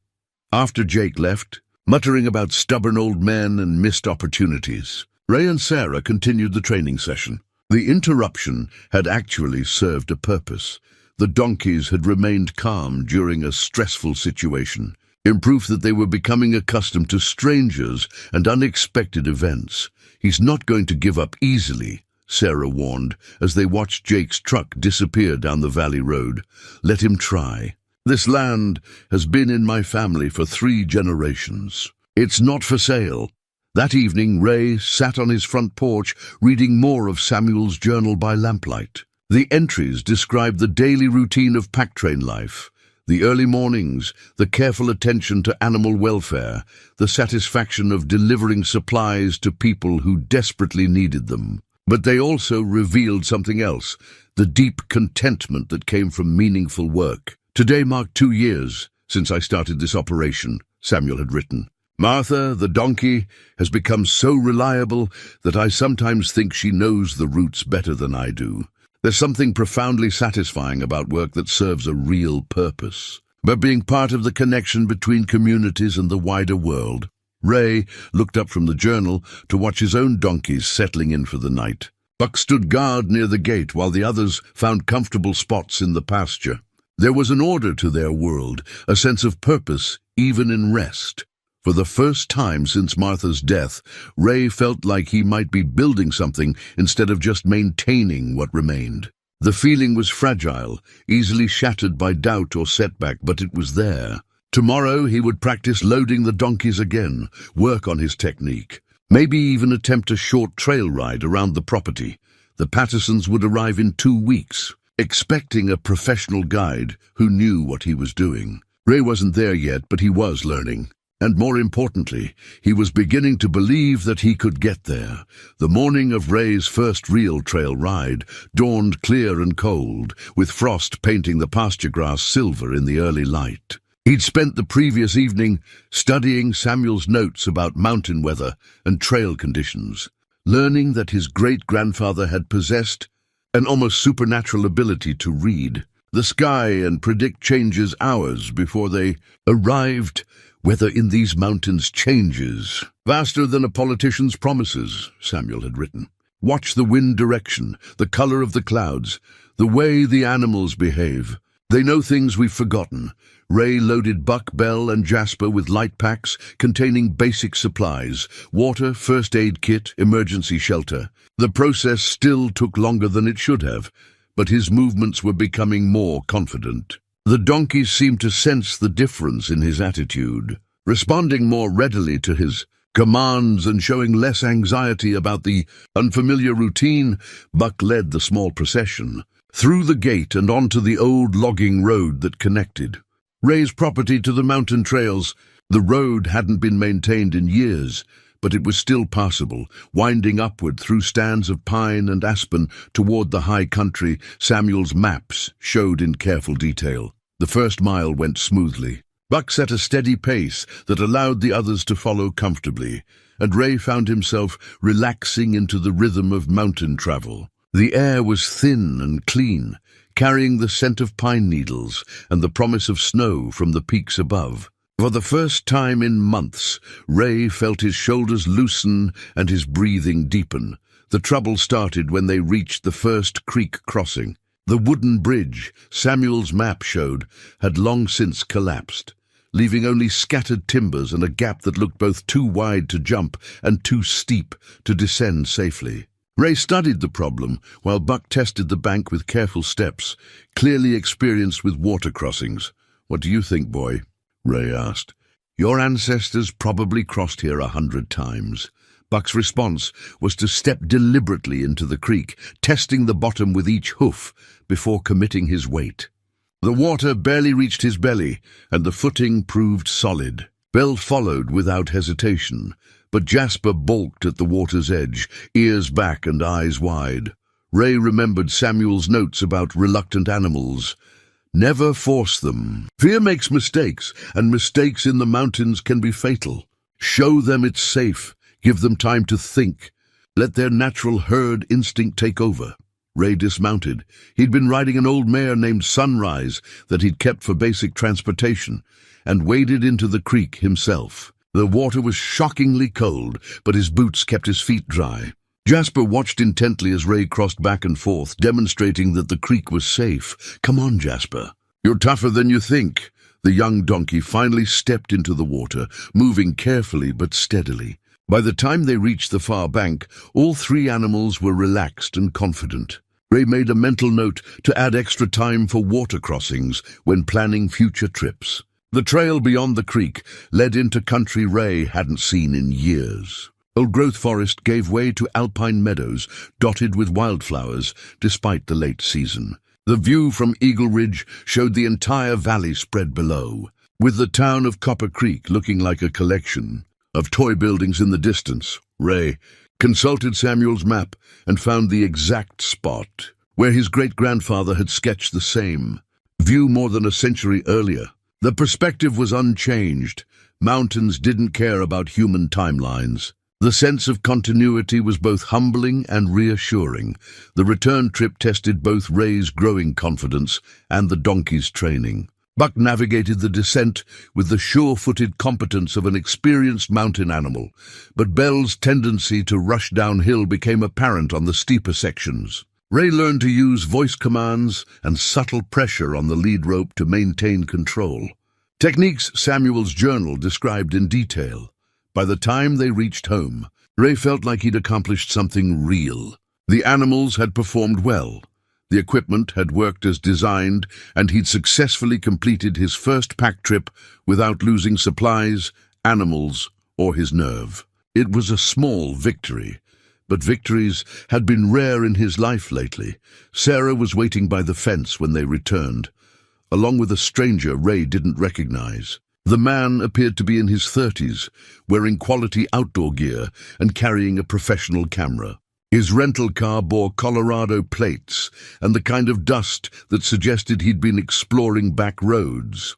After Jake left, muttering about stubborn old men and missed opportunities, Ray and Sarah continued the training session. The interruption had actually served a purpose. The donkeys had remained calm during a stressful situation, in proof that they were becoming accustomed to strangers and unexpected events. "He's not going to give up easily," Sarah warned as they watched Jake's truck disappear down the valley road. "Let him try. This land has been in my family for 3 generations. It's not for sale." That evening, Ray sat on his front porch reading more of Samuel's journal by lamplight. The entries described the daily routine of pack train life, the early mornings, the careful attention to animal welfare, the satisfaction of delivering supplies to people who desperately needed them. But they also revealed something else, the deep contentment that came from meaningful work. "Today marked 2 years since I started this operation," Samuel had written. "Martha, the donkey, has become so reliable that I sometimes think she knows the routes better than I do. There's something profoundly satisfying about work that serves a real purpose, but being part of the connection between communities and the wider world." Ray looked up from the journal to watch his own donkeys settling in for the night. Buck stood guard near the gate while the others found comfortable spots in the pasture. There was an order to their world, a sense of purpose even in rest. For the first time since Martha's death, Ray felt like he might be building something instead of just maintaining what remained. The feeling was fragile, easily shattered by doubt or setback, but it was there. Tomorrow he would practice loading the donkeys again, work on his technique, maybe even attempt a short trail ride around the property. The Pattersons would arrive in 2 weeks, expecting a professional guide who knew what he was doing. Ray wasn't there yet, but he was learning. And more importantly, he was beginning to believe that he could get there. The morning of Ray's first real trail ride dawned clear and cold, with frost painting the pasture grass silver in the early light. He'd spent the previous evening studying Samuel's notes about mountain weather and trail conditions, learning that his great-grandfather had possessed an almost supernatural ability to read the sky and predict changes hours before they arrived. "Weather in these mountains changes faster than a politician's promises," Samuel had written. "Watch the wind direction, the color of the clouds, the way the animals behave. They know things we've forgotten." Ray loaded Buck, Bell, and Jasper with light packs containing basic supplies: water, first aid kit, emergency shelter. The process still took longer than it should have, but his movements were becoming more confident. The donkeys seemed to sense the difference in his attitude, responding more readily to his commands and showing less anxiety about the unfamiliar routine. Buck led the small procession through the gate and onto the old logging road that connected Ray's property to the mountain trails. The road hadn't been maintained in years, but it was still passable, winding upward through stands of pine and aspen toward the high country Samuel's maps showed in careful detail. The first mile went smoothly. Buck set a steady pace that allowed the others to follow comfortably, and Ray found himself relaxing into the rhythm of mountain travel. The air was thin and clean, carrying the scent of pine needles and the promise of snow from the peaks above. For the first time in months, Ray felt his shoulders loosen and his breathing deepen. The trouble started when they reached the first creek crossing. The wooden bridge Samuel's map showed had long since collapsed, leaving only scattered timbers and a gap that looked both too wide to jump and too steep to descend safely. Ray studied the problem while Buck tested the bank with careful steps, clearly experienced with water crossings. "What do you think, boy?" Ray asked. "Your ancestors probably crossed here 100 times. Buck's response was to step deliberately into the creek, testing the bottom with each hoof before committing his weight. The water barely reached his belly, and the footing proved solid. Bell followed without hesitation, but Jasper balked at the water's edge, ears back and eyes wide. Ray remembered Samuel's notes about reluctant animals. Never force them. Fear makes mistakes, and mistakes in the mountains can be fatal. Show them it's safe. Give them time to think. Let their natural herd instinct take over. Ray dismounted. He'd been riding an old mare named Sunrise that he'd kept for basic transportation, and waded into the creek himself. The water was shockingly cold, but his boots kept his feet dry. Jasper watched intently as Ray crossed back and forth, demonstrating that the creek was safe. "Come on, Jasper. You're tougher than you think." The young donkey finally stepped into the water, moving carefully but steadily. By the time they reached the far bank, all three animals were relaxed and confident. Ray made a mental note to add extra time for water crossings when planning future trips. The trail beyond the creek led into country Ray hadn't seen in years. Old-growth forest gave way to alpine meadows dotted with wildflowers despite the late season. The view from Eagle Ridge showed the entire valley spread below, with the town of Copper Creek looking like a collection of toy buildings in the distance. Ray consulted Samuel's map and found the exact spot where his great-grandfather had sketched the same view more than a century earlier. The perspective was unchanged. Mountains didn't care about human timelines. The sense of continuity was both humbling and reassuring. The return trip tested both Ray's growing confidence and the donkey's training. Buck navigated the descent with the sure-footed competence of an experienced mountain animal, but Belle's tendency to rush downhill became apparent on the steeper sections. Ray learned to use voice commands and subtle pressure on the lead rope to maintain control. Techniques Samuel's journal described in detail. By the time they reached home, Ray felt like he'd accomplished something real. The animals had performed well. The equipment had worked as designed, and he'd successfully completed his first pack trip without losing supplies, animals, or his nerve. It was a small victory, but victories had been rare in his life lately. Sarah was waiting by the fence when they returned, along with a stranger Ray didn't recognize. The man appeared to be in his 30s, wearing quality outdoor gear and carrying a professional camera. His rental car bore Colorado plates and the kind of dust that suggested he'd been exploring back roads.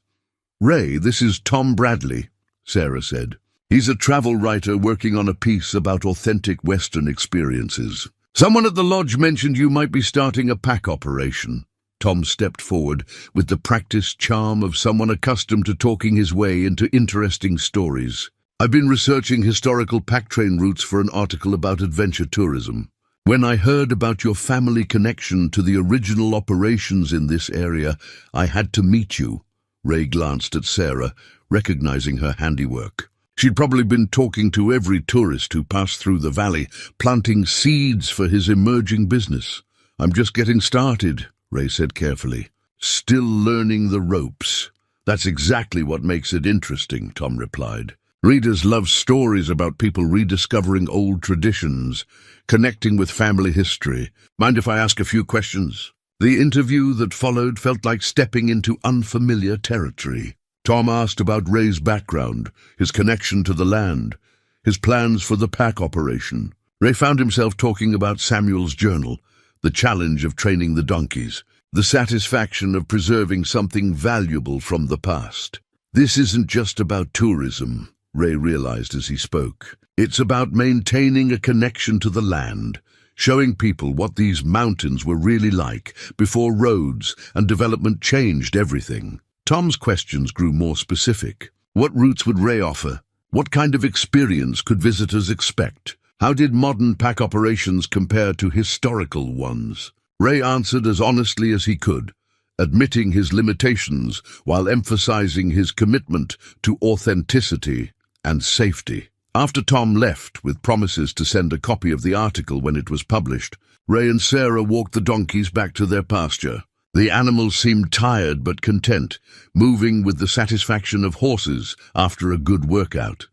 "Ray, this is Tom Bradley," Sarah said. "He's a travel writer working on a piece about authentic Western experiences. Someone at the lodge mentioned you might be starting a pack operation." Tom stepped forward with the practiced charm of someone accustomed to talking his way into interesting stories. "I've been researching historical pack train routes for an article about adventure tourism. When I heard about your family connection to the original operations in this area, I had to meet you." Ray glanced at Sarah, recognizing her handiwork. She'd probably been talking to every tourist who passed through the valley, planting seeds for his emerging business. "I'm just getting started," Ray said carefully. "Still learning the ropes." "That's exactly what makes it interesting," Tom replied. "Readers love stories about people rediscovering old traditions, connecting with family history. Mind if I ask a few questions?" The interview that followed felt like stepping into unfamiliar territory. Tom asked about Ray's background, his connection to the land, his plans for the pack operation. Ray found himself talking about Samuel's journal, the challenge of training the donkeys, the satisfaction of preserving something valuable from the past. This isn't just about tourism, Ray realized as he spoke. It's about maintaining a connection to the land, showing people what these mountains were really like before roads and development changed everything. Tom's questions grew more specific. What routes would Ray offer? What kind of experience could visitors expect? How did modern pack operations compare to historical ones? Ray answered as honestly as he could, admitting his limitations while emphasizing his commitment to authenticity and safety. After Tom left with promises to send a copy of the article when it was published, Ray and Sarah walked the donkeys back to their pasture. The animals seemed tired but content, moving with the satisfaction of horses after a good workout.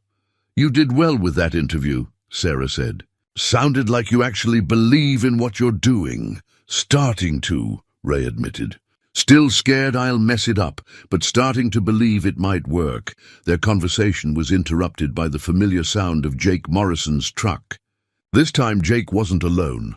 "You did well with that interview," Sarah said. "Sounded like you actually believe in what you're doing." "Starting to," Ray admitted. "Still scared I'll mess it up, but starting to believe it might work." Their conversation was interrupted by the familiar sound of Jake Morrison's truck. This time Jake wasn't alone.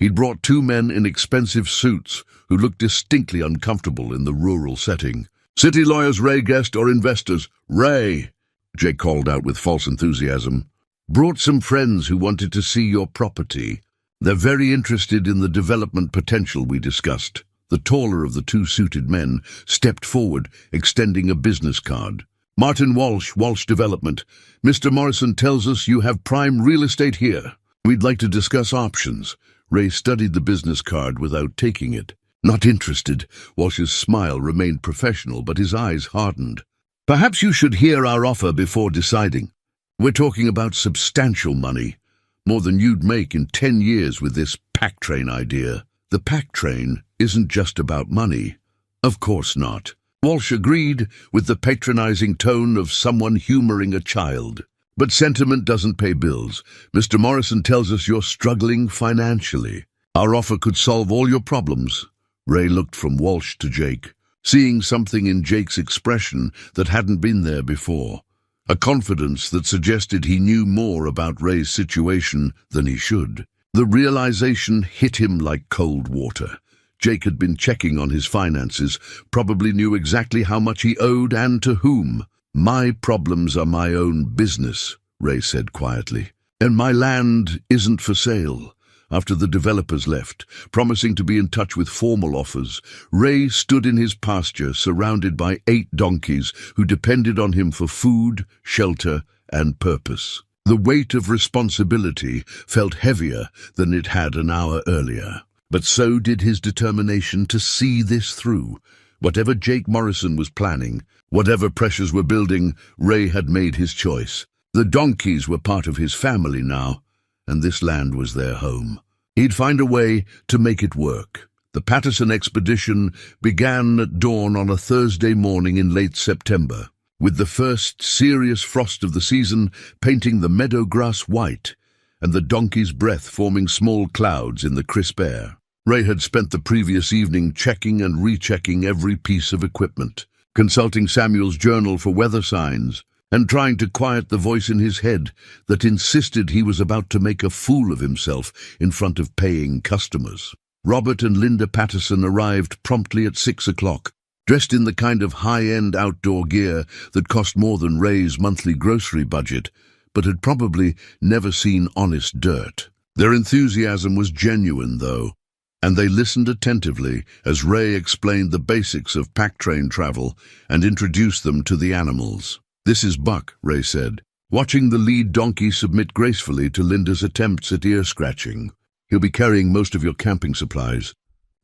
He'd brought two men in expensive suits who looked distinctly uncomfortable in the rural setting. "City lawyers Ray guessed or investors?" "Ray," Jake called out with false enthusiasm. "Brought some friends who wanted to see your property. They're very interested in the development potential we discussed." The taller of the two suited men stepped forward, extending a business card. "Martin Walsh, Walsh Development. Mr. Morrison tells us you have prime real estate here. We'd like to discuss options." Ray studied the business card without taking it. "Not interested." Walsh's smile remained professional, but his eyes hardened. "Perhaps you should hear our offer before deciding. We're talking about substantial money, more than you'd make in 10 years with this pack train idea." "The pack train isn't just about money." "Of course not." Walsh agreed with the patronizing tone of someone humoring a child. "But sentiment doesn't pay bills. Mr. Morrison tells us you're struggling financially. Our offer could solve all your problems." Ray looked from Walsh to Jake, seeing something in Jake's expression that hadn't been there before. A confidence that suggested he knew more about Ray's situation than he should. The realization hit him like cold water. Jake had been checking on his finances, probably knew exactly how much he owed and to whom. "My problems are my own business," Ray said quietly. "And my land isn't for sale." After the developers left, promising to be in touch with formal offers, Ray stood in his pasture surrounded by 8 donkeys who depended on him for food, shelter, and purpose. The weight of responsibility felt heavier than it had an hour earlier. But so did his determination to see this through. Whatever Jake Morrison was planning, whatever pressures were building, Ray had made his choice. The donkeys were part of his family now, and this land was their home. He'd find a way to make it work. The Patterson expedition began at dawn on a Thursday morning in late September, with the first serious frost of the season painting the meadow grass white and the donkey's breath forming small clouds in the crisp air. Ray had spent the previous evening checking and rechecking every piece of equipment, consulting Samuel's journal for weather signs, and trying to quiet the voice in his head that insisted he was about to make a fool of himself in front of paying customers. Robert and Linda Patterson arrived promptly at 6 o'clock, dressed in the kind of high-end outdoor gear that cost more than Ray's monthly grocery budget, but had probably never seen honest dirt. Their enthusiasm was genuine, though, and they listened attentively as Ray explained the basics of pack train travel and introduced them to the animals. "This is Buck," Ray said, watching the lead donkey submit gracefully to Linda's attempts at ear-scratching. "He'll be carrying most of your camping supplies.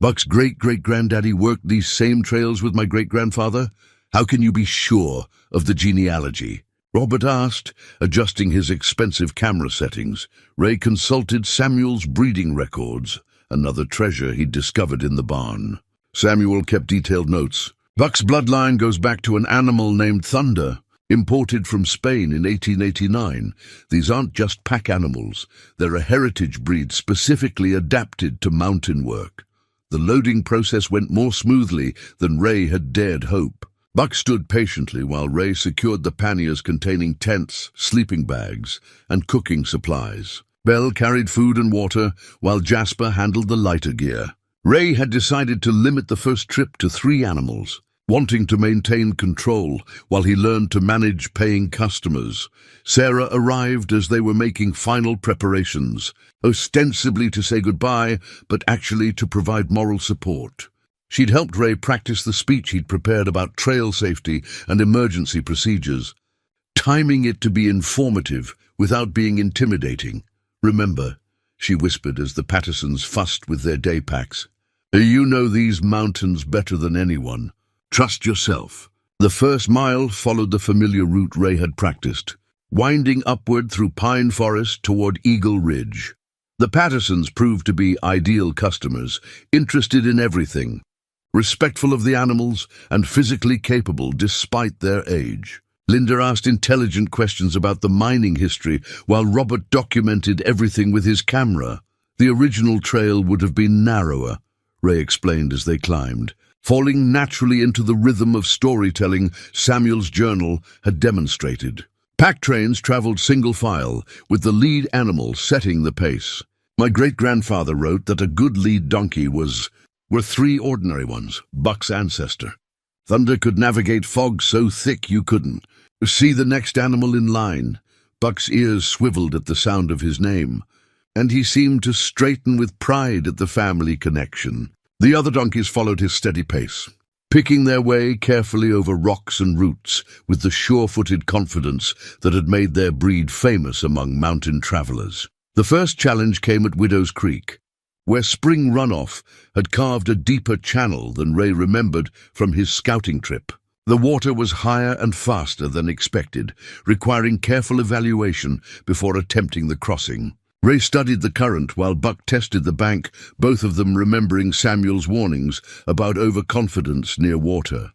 Buck's great-great-granddaddy worked these same trails with my great-grandfather. How can you be sure of the genealogy?" Robert asked, adjusting his expensive camera settings. Ray consulted Samuel's breeding records, another treasure he'd discovered in the barn. Samuel kept detailed notes. "Buck's bloodline goes back to an animal named Thunder, imported from Spain in 1889. These aren't just pack animals. They're a heritage breed specifically adapted to mountain work." The loading process went more smoothly than Ray had dared hope. Buck stood patiently while Ray secured the panniers containing tents, sleeping bags, and cooking supplies. Belle carried food and water, while Jasper handled the lighter gear. Ray had decided to limit the first trip to 3 animals, wanting to maintain control while he learned to manage paying customers. Sarah arrived as they were making final preparations, ostensibly to say goodbye, but actually to provide moral support. She'd helped Ray practice the speech he'd prepared about trail safety and emergency procedures, timing it to be informative without being intimidating. "Remember," she whispered as the Pattersons fussed with their day packs, "you know these mountains better than anyone. Trust yourself." The first mile followed the familiar route Ray had practiced, winding upward through pine forest toward Eagle Ridge. The Pattersons proved to be ideal customers, interested in everything, respectful of the animals, and physically capable despite their age. Linda asked intelligent questions about the mining history, while Robert documented everything with his camera. The original trail would have been narrower, Ray explained as they climbed, falling naturally into the rhythm of storytelling Samuel's journal had demonstrated. Pack trains traveled single file, with the lead animal setting the pace. My great-grandfather wrote that a good lead donkey were three ordinary ones, Buck's ancestor. Thunder could navigate fog so thick you couldn't see the next animal in line. Buck's ears swiveled at the sound of his name, and he seemed to straighten with pride at the family connection. The other donkeys followed his steady pace, picking their way carefully over rocks and roots with the sure-footed confidence that had made their breed famous among mountain travelers. The first challenge came at Widow's Creek, where spring runoff had carved a deeper channel than Ray remembered from his scouting trip. The water was higher and faster than expected, requiring careful evaluation before attempting the crossing. Ray studied the current while Buck tested the bank, both of them remembering Samuel's warnings about overconfidence near water.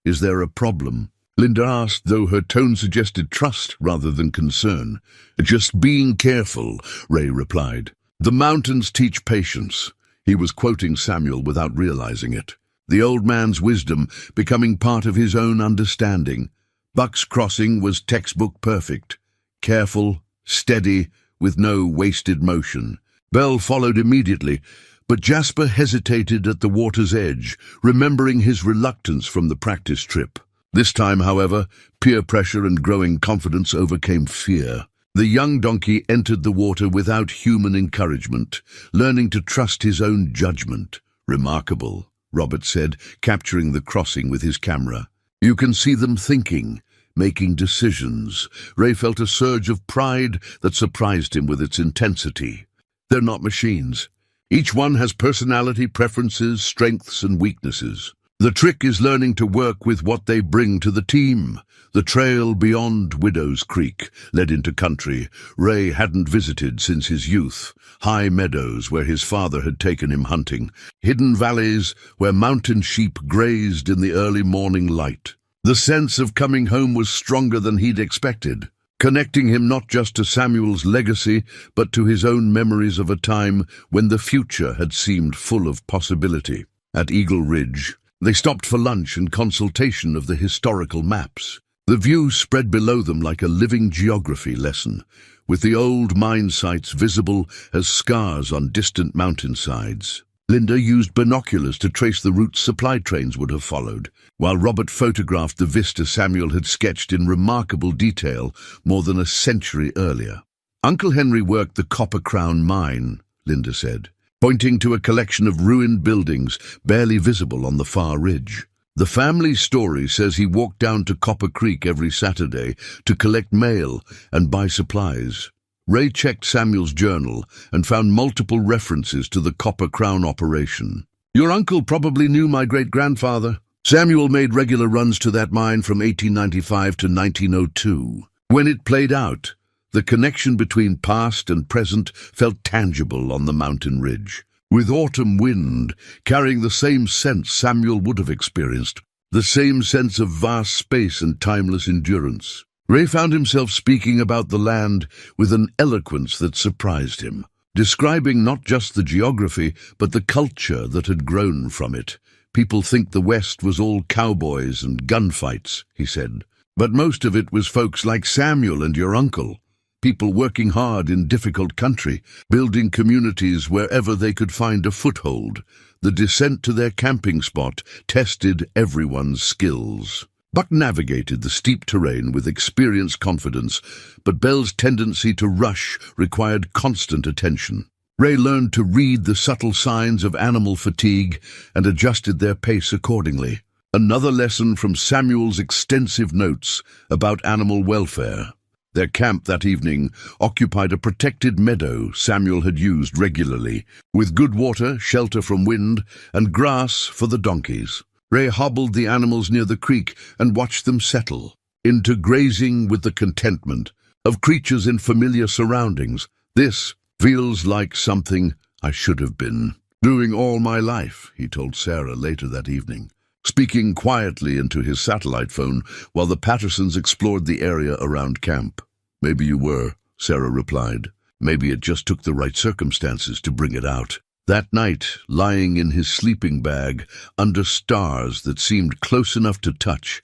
"Is there a problem?" Linda asked, though her tone suggested trust rather than concern. "Just being careful," Ray replied. "The mountains teach patience." He was quoting Samuel without realizing it, the old man's wisdom becoming part of his own understanding. Buck's crossing was textbook perfect, careful, steady, with no wasted motion. Bell followed immediately, but Jasper hesitated at the water's edge, remembering his reluctance from the practice trip. This time, however, peer pressure and growing confidence overcame fear. The young donkey entered the water without human encouragement, learning to trust his own judgment. "Remarkable," Robert said, capturing the crossing with his camera. "You can see them thinking, making decisions." Ray felt a surge of pride that surprised him with its intensity. "They're not machines. Each one has personality, preferences, strengths, and weaknesses. The trick is learning to work with what they bring to the team." The trail beyond Widow's Creek led into country Ray hadn't visited since his youth. High meadows where his father had taken him hunting, hidden valleys where mountain sheep grazed in the early morning light. The sense of coming home was stronger than he'd expected, connecting him not just to Samuel's legacy, but to his own memories of a time when the future had seemed full of possibility. At Eagle Ridge, they stopped for lunch and consultation of the historical maps. The view spread below them like a living geography lesson, with the old mine sites visible as scars on distant mountainsides. Linda used binoculars to trace the routes supply trains would have followed, while Robert photographed the vista Samuel had sketched in remarkable detail more than a century earlier. "Uncle Henry worked the Copper Crown mine," Linda said, pointing to a collection of ruined buildings barely visible on the far ridge. "The family story says he walked down to Copper Creek every Saturday to collect mail and buy supplies." Ray checked Samuel's journal and found multiple references to the Copper Crown operation. "Your uncle probably knew my great-grandfather. Samuel made regular runs to that mine from 1895 to 1902. When it played out, the connection between past and present felt tangible on the mountain ridge, with autumn wind carrying the same sense Samuel would have experienced, the same sense of vast space and timeless endurance. Ray found himself speaking about the land with an eloquence that surprised him, describing not just the geography, but the culture that had grown from it. "People think the West was all cowboys and gunfights," he said, "but most of it was folks like Samuel and your uncle. People working hard in difficult country, building communities wherever they could find a foothold. The descent to their camping spot tested everyone's skills." Buck navigated the steep terrain with experienced confidence, but Bell's tendency to rush required constant attention. Ray learned to read the subtle signs of animal fatigue and adjusted their pace accordingly. Another lesson from Samuel's extensive notes about animal welfare. Their camp that evening occupied a protected meadow Samuel had used regularly, with good water, shelter from wind, and grass for the donkeys. Ray hobbled the animals near the creek and watched them settle into grazing with the contentment of creatures in familiar surroundings. "This feels like something I should have been doing all my life," he told Sarah later that evening, speaking quietly into his satellite phone while the Pattersons explored the area around camp. "Maybe you were," Sarah replied. "Maybe it just took the right circumstances to bring it out." That night, lying in his sleeping bag, under stars that seemed close enough to touch,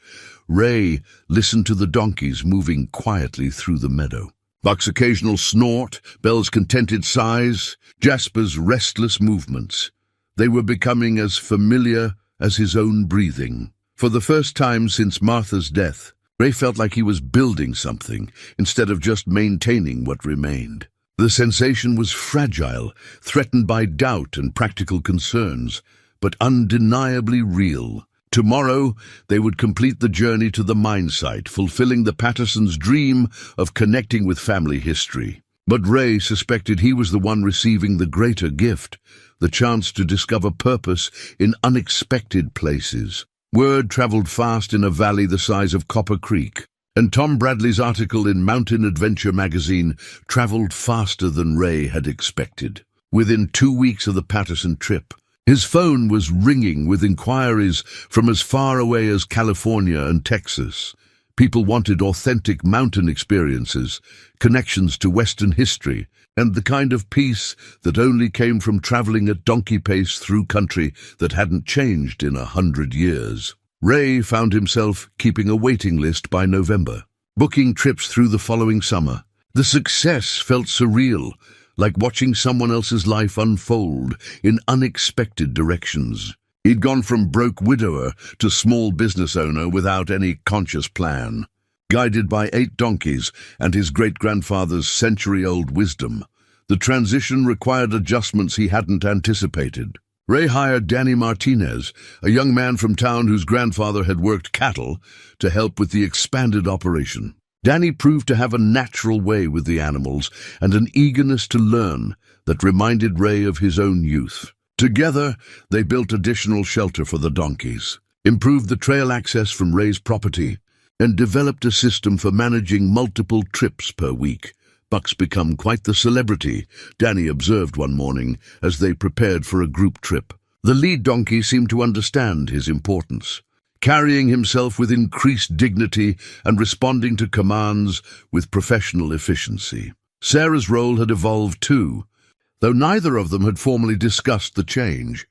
Ray listened to the donkeys moving quietly through the meadow. Buck's occasional snort, Belle's contented sighs, Jasper's restless movements. They were becoming as familiar as his own breathing. For the first time since Martha's death, Ray felt like he was building something instead of just maintaining what remained. The sensation was fragile, threatened by doubt and practical concerns, but undeniably real. Tomorrow, they would complete the journey to the mine site, fulfilling the Pattersons' dream of connecting with family history. But Ray suspected he was the one receiving the greater gift, the chance to discover purpose in unexpected places. Word traveled fast in a valley the size of Copper Creek, and Tom Bradley's article in Mountain Adventure magazine traveled faster than Ray had expected. Within 2 weeks of the Patterson trip, his phone was ringing with inquiries from as far away as California and Texas. People wanted authentic mountain experiences, connections to Western history, and the kind of peace that only came from traveling at donkey pace through country that hadn't changed in 100 years. Ray found himself keeping a waiting list by November, booking trips through the following summer. The success felt surreal, like watching someone else's life unfold in unexpected directions. He'd gone from broke widower to small business owner without any conscious plan. Guided by 8 donkeys and his great-grandfather's century-old wisdom, the transition required adjustments he hadn't anticipated. Ray hired Danny Martinez, a young man from town whose grandfather had worked cattle, to help with the expanded operation. Danny proved to have a natural way with the animals and an eagerness to learn that reminded Ray of his own youth. Together, they built additional shelter for the donkeys, improved the trail access from Ray's property, and developed a system for managing multiple trips per week. Buck's become quite the celebrity, Danny observed one morning as they prepared for a group trip. The lead donkey seemed to understand his importance, carrying himself with increased dignity and responding to commands with professional efficiency. Sarah's role had evolved too, though neither of them had formally discussed the change.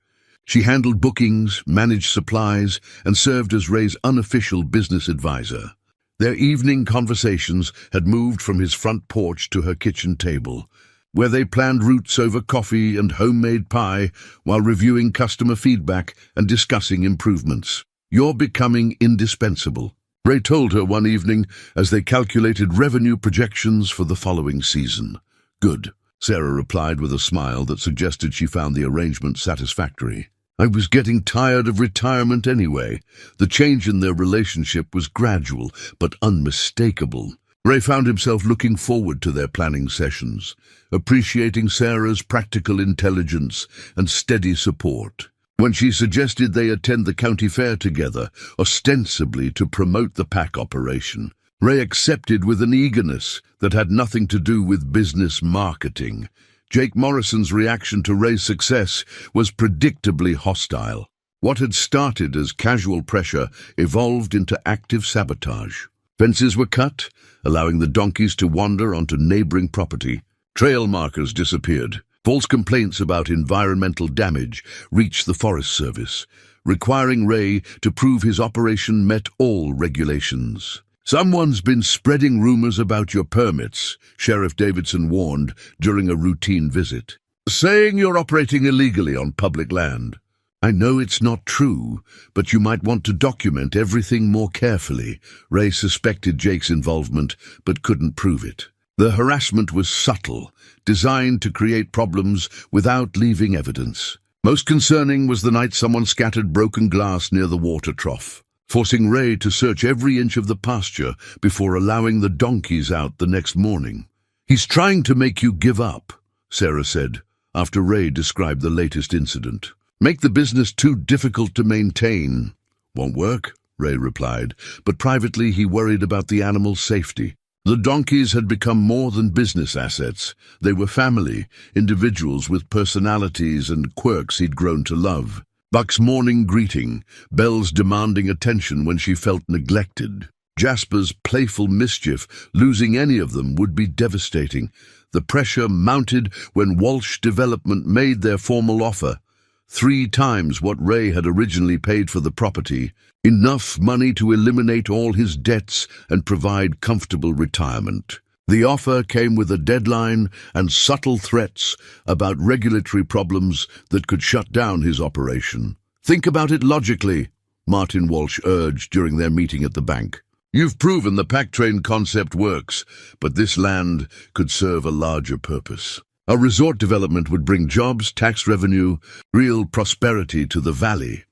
She handled bookings, managed supplies, and served as Ray's unofficial business advisor. Their evening conversations had moved from his front porch to her kitchen table, where they planned routes over coffee and homemade pie while reviewing customer feedback and discussing improvements. "You're becoming indispensable," Ray told her one evening as they calculated revenue projections for the following season. "Good," Sarah replied with a smile that suggested she found the arrangement satisfactory. "I was getting tired of retirement anyway." The change in their relationship was gradual but unmistakable. Ray found himself looking forward to their planning sessions, appreciating Sarah's practical intelligence and steady support. When she suggested they attend the county fair together, ostensibly to promote the pack operation, Ray accepted with an eagerness that had nothing to do with business marketing. Jake Morrison's reaction to Ray's success was predictably hostile. What had started as casual pressure evolved into active sabotage. Fences were cut, allowing the donkeys to wander onto neighboring property. Trail markers disappeared. False complaints about environmental damage reached the Forest Service, requiring Ray to prove his operation met all regulations. "Someone's been spreading rumors about your permits," Sheriff Davidson warned during a routine visit, "saying you're operating illegally on public land. I know it's not true, but you might want to document everything more carefully." Ray suspected Jake's involvement, but couldn't prove it. The harassment was subtle, designed to create problems without leaving evidence. Most concerning was the night someone scattered broken glass near the water trough, forcing Ray to search every inch of the pasture before allowing the donkeys out the next morning. "He's trying to make you give up," Sarah said, after Ray described the latest incident. "Make the business too difficult to maintain." "Won't work," Ray replied, but privately he worried about the animals' safety. The donkeys had become more than business assets. They were family, individuals with personalities and quirks he'd grown to love. Buck's morning greeting, Belle's demanding attention when she felt neglected, Jasper's playful mischief, losing any of them would be devastating. The pressure mounted when Walsh Development made their formal offer. 3 times what Ray had originally paid for the property, enough money to eliminate all his debts and provide comfortable retirement. The offer came with a deadline and subtle threats about regulatory problems that could shut down his operation. "Think about it logically," Martin Walsh urged during their meeting at the bank. "You've proven the pack train concept works, but this land could serve a larger purpose. A resort development would bring jobs, tax revenue, real prosperity to the valley."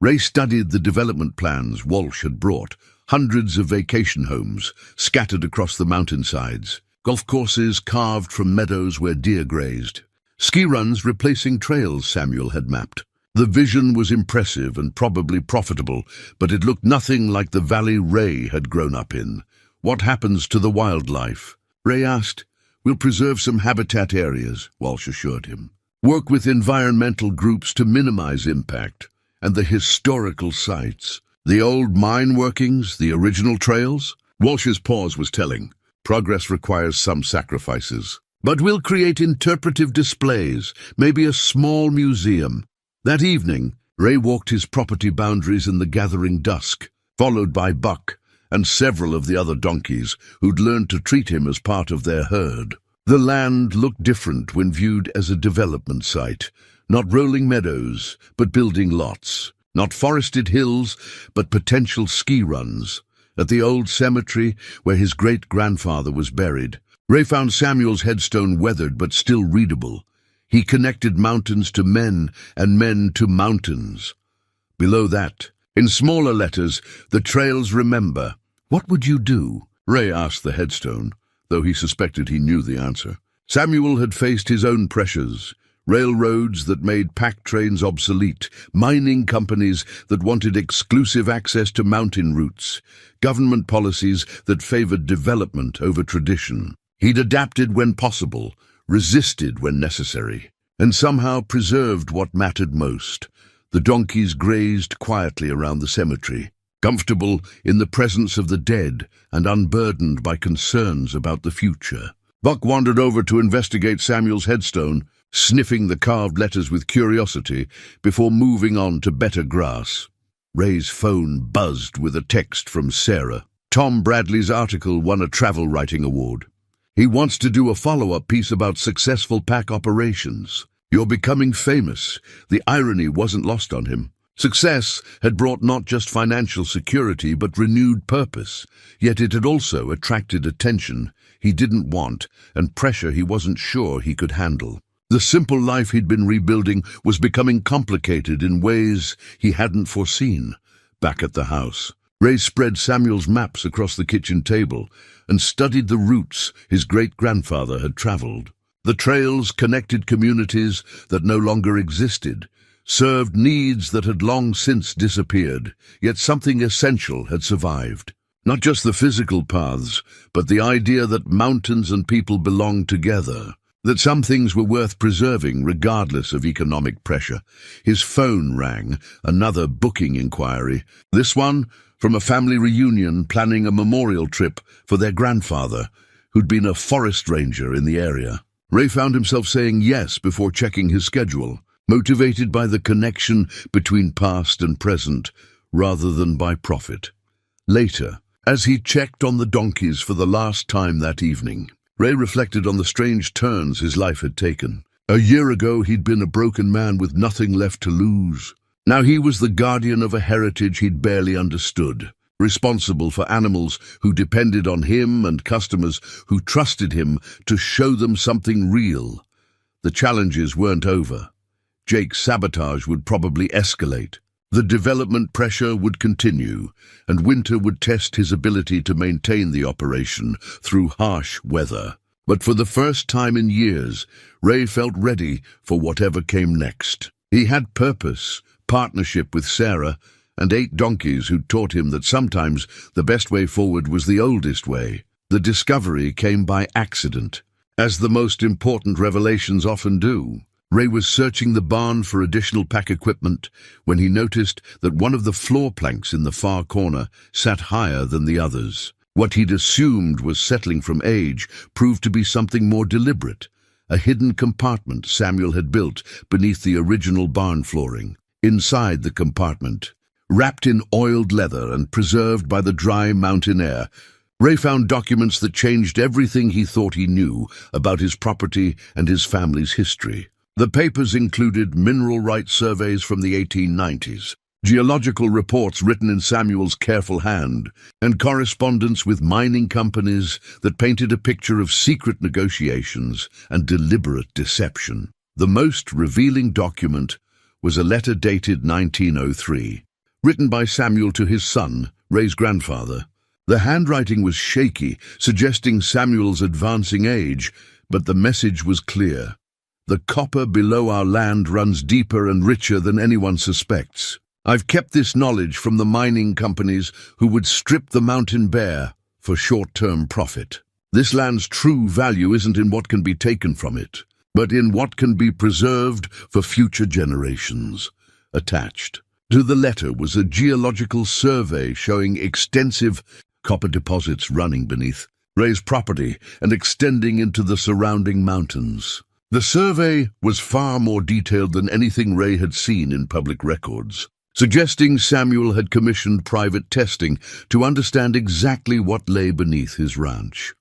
Ray studied the development plans Walsh had brought. Hundreds of vacation homes scattered across the mountainsides, golf courses carved from meadows where deer grazed, ski runs replacing trails Samuel had mapped. The vision was impressive and probably profitable, but it looked nothing like the valley Ray had grown up in. "What happens to the wildlife?" Ray asked. "We'll preserve some habitat areas," Walsh assured him. "Work with environmental groups to minimize impact. And the historical sites. The old mine workings, the original trails?" Walsh's pause was telling. "Progress requires some sacrifices. But we'll create interpretive displays, maybe a small museum." That evening, Ray walked his property boundaries in the gathering dusk, followed by Buck and several of the other donkeys who'd learned to treat him as part of their herd. The land looked different when viewed as a development site. Not rolling meadows, but building lots. Not forested hills, but potential ski runs. At the old cemetery where his great-grandfather was buried, Ray found Samuel's headstone weathered but still readable. He connected mountains to men and men to mountains. Below that, in smaller letters, the trails remember. "What would you do?" Ray asked the headstone, though he suspected he knew the answer. Samuel had faced his own pressures. Railroads that made pack trains obsolete, mining companies that wanted exclusive access to mountain routes, government policies that favored development over tradition. He'd adapted when possible, resisted when necessary, and somehow preserved what mattered most. The donkeys grazed quietly around the cemetery, comfortable in the presence of the dead and unburdened by concerns about the future. Buck wandered over to investigate Samuel's headstone, sniffing the carved letters with curiosity before moving on to better grass. Ray's phone buzzed with a text from Sarah. Tom Bradley's article won a travel writing award. "He wants to do a follow-up piece about successful pack operations. You're becoming famous." The irony wasn't lost on him. Success had brought not just financial security but renewed purpose, yet it had also attracted attention he didn't want and pressure he wasn't sure he could handle. The simple life he'd been rebuilding was becoming complicated in ways he hadn't foreseen. Back at the house, Ray spread Samuel's maps across the kitchen table and studied the routes his great-grandfather had traveled. The trails connected communities that no longer existed, served needs that had long since disappeared, yet something essential had survived. Not just the physical paths, but the idea that mountains and people belonged together. That some things were worth preserving regardless of economic pressure. His phone rang, another booking inquiry. This one from a family reunion planning a memorial trip for their grandfather, who'd been a forest ranger in the area. Ray found himself saying yes before checking his schedule, motivated by the connection between past and present, rather than by profit. Later, as he checked on the donkeys for the last time that evening, Ray reflected on the strange turns his life had taken. A year ago, he'd been a broken man with nothing left to lose. Now he was the guardian of a heritage he'd barely understood, responsible for animals who depended on him and customers who trusted him to show them something real. The challenges weren't over. Jake's sabotage would probably escalate. The development pressure would continue, and winter would test his ability to maintain the operation through harsh weather. But for the first time in years, Ray felt ready for whatever came next. He had purpose, partnership with Sarah, and 8 donkeys who taught him that sometimes the best way forward was the oldest way. The discovery came by accident, as the most important revelations often do. Ray was searching the barn for additional pack equipment when he noticed that one of the floor planks in the far corner sat higher than the others. What he'd assumed was settling from age proved to be something more deliberate, a hidden compartment Samuel had built beneath the original barn flooring. Inside the compartment, wrapped in oiled leather and preserved by the dry mountain air, Ray found documents that changed everything he thought he knew about his property and his family's history. The papers included mineral rights surveys from the 1890s, geological reports written in Samuel's careful hand, and correspondence with mining companies that painted a picture of secret negotiations and deliberate deception. The most revealing document was a letter dated 1903, written by Samuel to his son, Ray's grandfather. The handwriting was shaky, suggesting Samuel's advancing age, but the message was clear. The copper below our land runs deeper and richer than anyone suspects. I've kept this knowledge from the mining companies who would strip the mountain bare for short-term profit. This land's true value isn't in what can be taken from it, but in what can be preserved for future generations. Attached to the letter was a geological survey showing extensive copper deposits running beneath Ray's property and extending into the surrounding mountains. The survey was far more detailed than anything Ray had seen in public records, suggesting Samuel had commissioned private testing to understand exactly what lay beneath his ranch.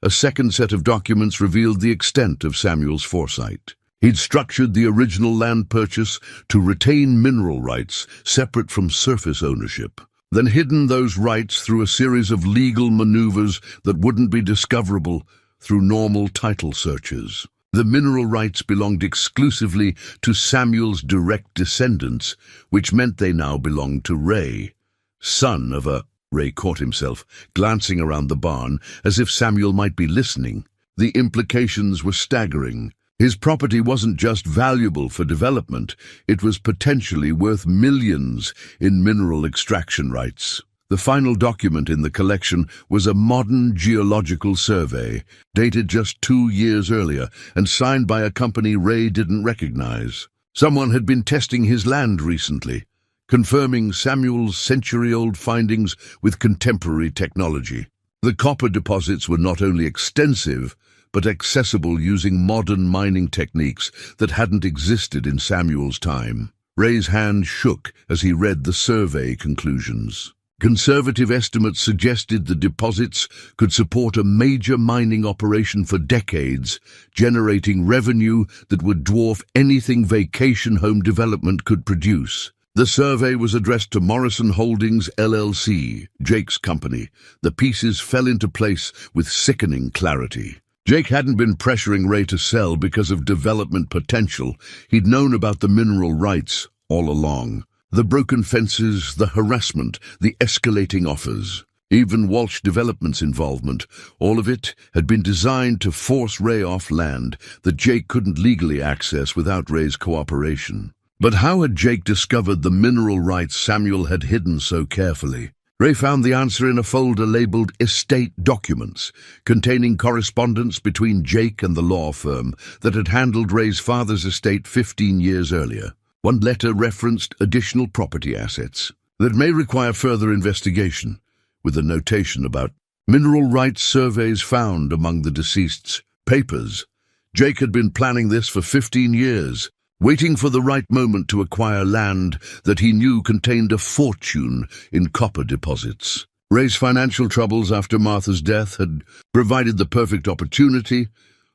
A second set of documents revealed the extent of Samuel's foresight. He'd structured the original land purchase to retain mineral rights separate from surface ownership, then hidden those rights through a series of legal maneuvers that wouldn't be discoverable through normal title searches. The mineral rights belonged exclusively to Samuel's direct descendants, which meant they now belonged to Ray, son of a... Ray caught himself, glancing around the barn as if Samuel might be listening. The implications were staggering. His property wasn't just valuable for development, it was potentially worth millions in mineral extraction rights. The final document in the collection was a modern geological survey, dated just 2 years earlier and signed by a company Ray didn't recognize. Someone had been testing his land recently, confirming Samuel's century-old findings with contemporary technology. The copper deposits were not only extensive, but accessible using modern mining techniques that hadn't existed in Samuel's time. Ray's hand shook as he read the survey conclusions. Conservative estimates suggested the deposits could support a major mining operation for decades, generating revenue that would dwarf anything vacation home development could produce. The survey was addressed to Morrison Holdings LLC, Jake's company. The pieces fell into place with sickening clarity. Jake hadn't been pressuring Ray to sell because of development potential. He'd known about the mineral rights all along. The broken fences, the harassment, the escalating offers. Even Walsh Development's involvement, all of it had been designed to force Ray off land that Jake couldn't legally access without Ray's cooperation. But how had Jake discovered the mineral rights Samuel had hidden so carefully? Ray found the answer in a folder labeled Estate Documents, containing correspondence between Jake and the law firm that had handled Ray's father's estate 15 years earlier. One letter referenced additional property assets that may require further investigation, with a notation about mineral rights surveys found among the deceased's papers. Jake had been planning this for 15 years, waiting for the right moment to acquire land that he knew contained a fortune in copper deposits. Ray's financial troubles after Martha's death had provided the perfect opportunity,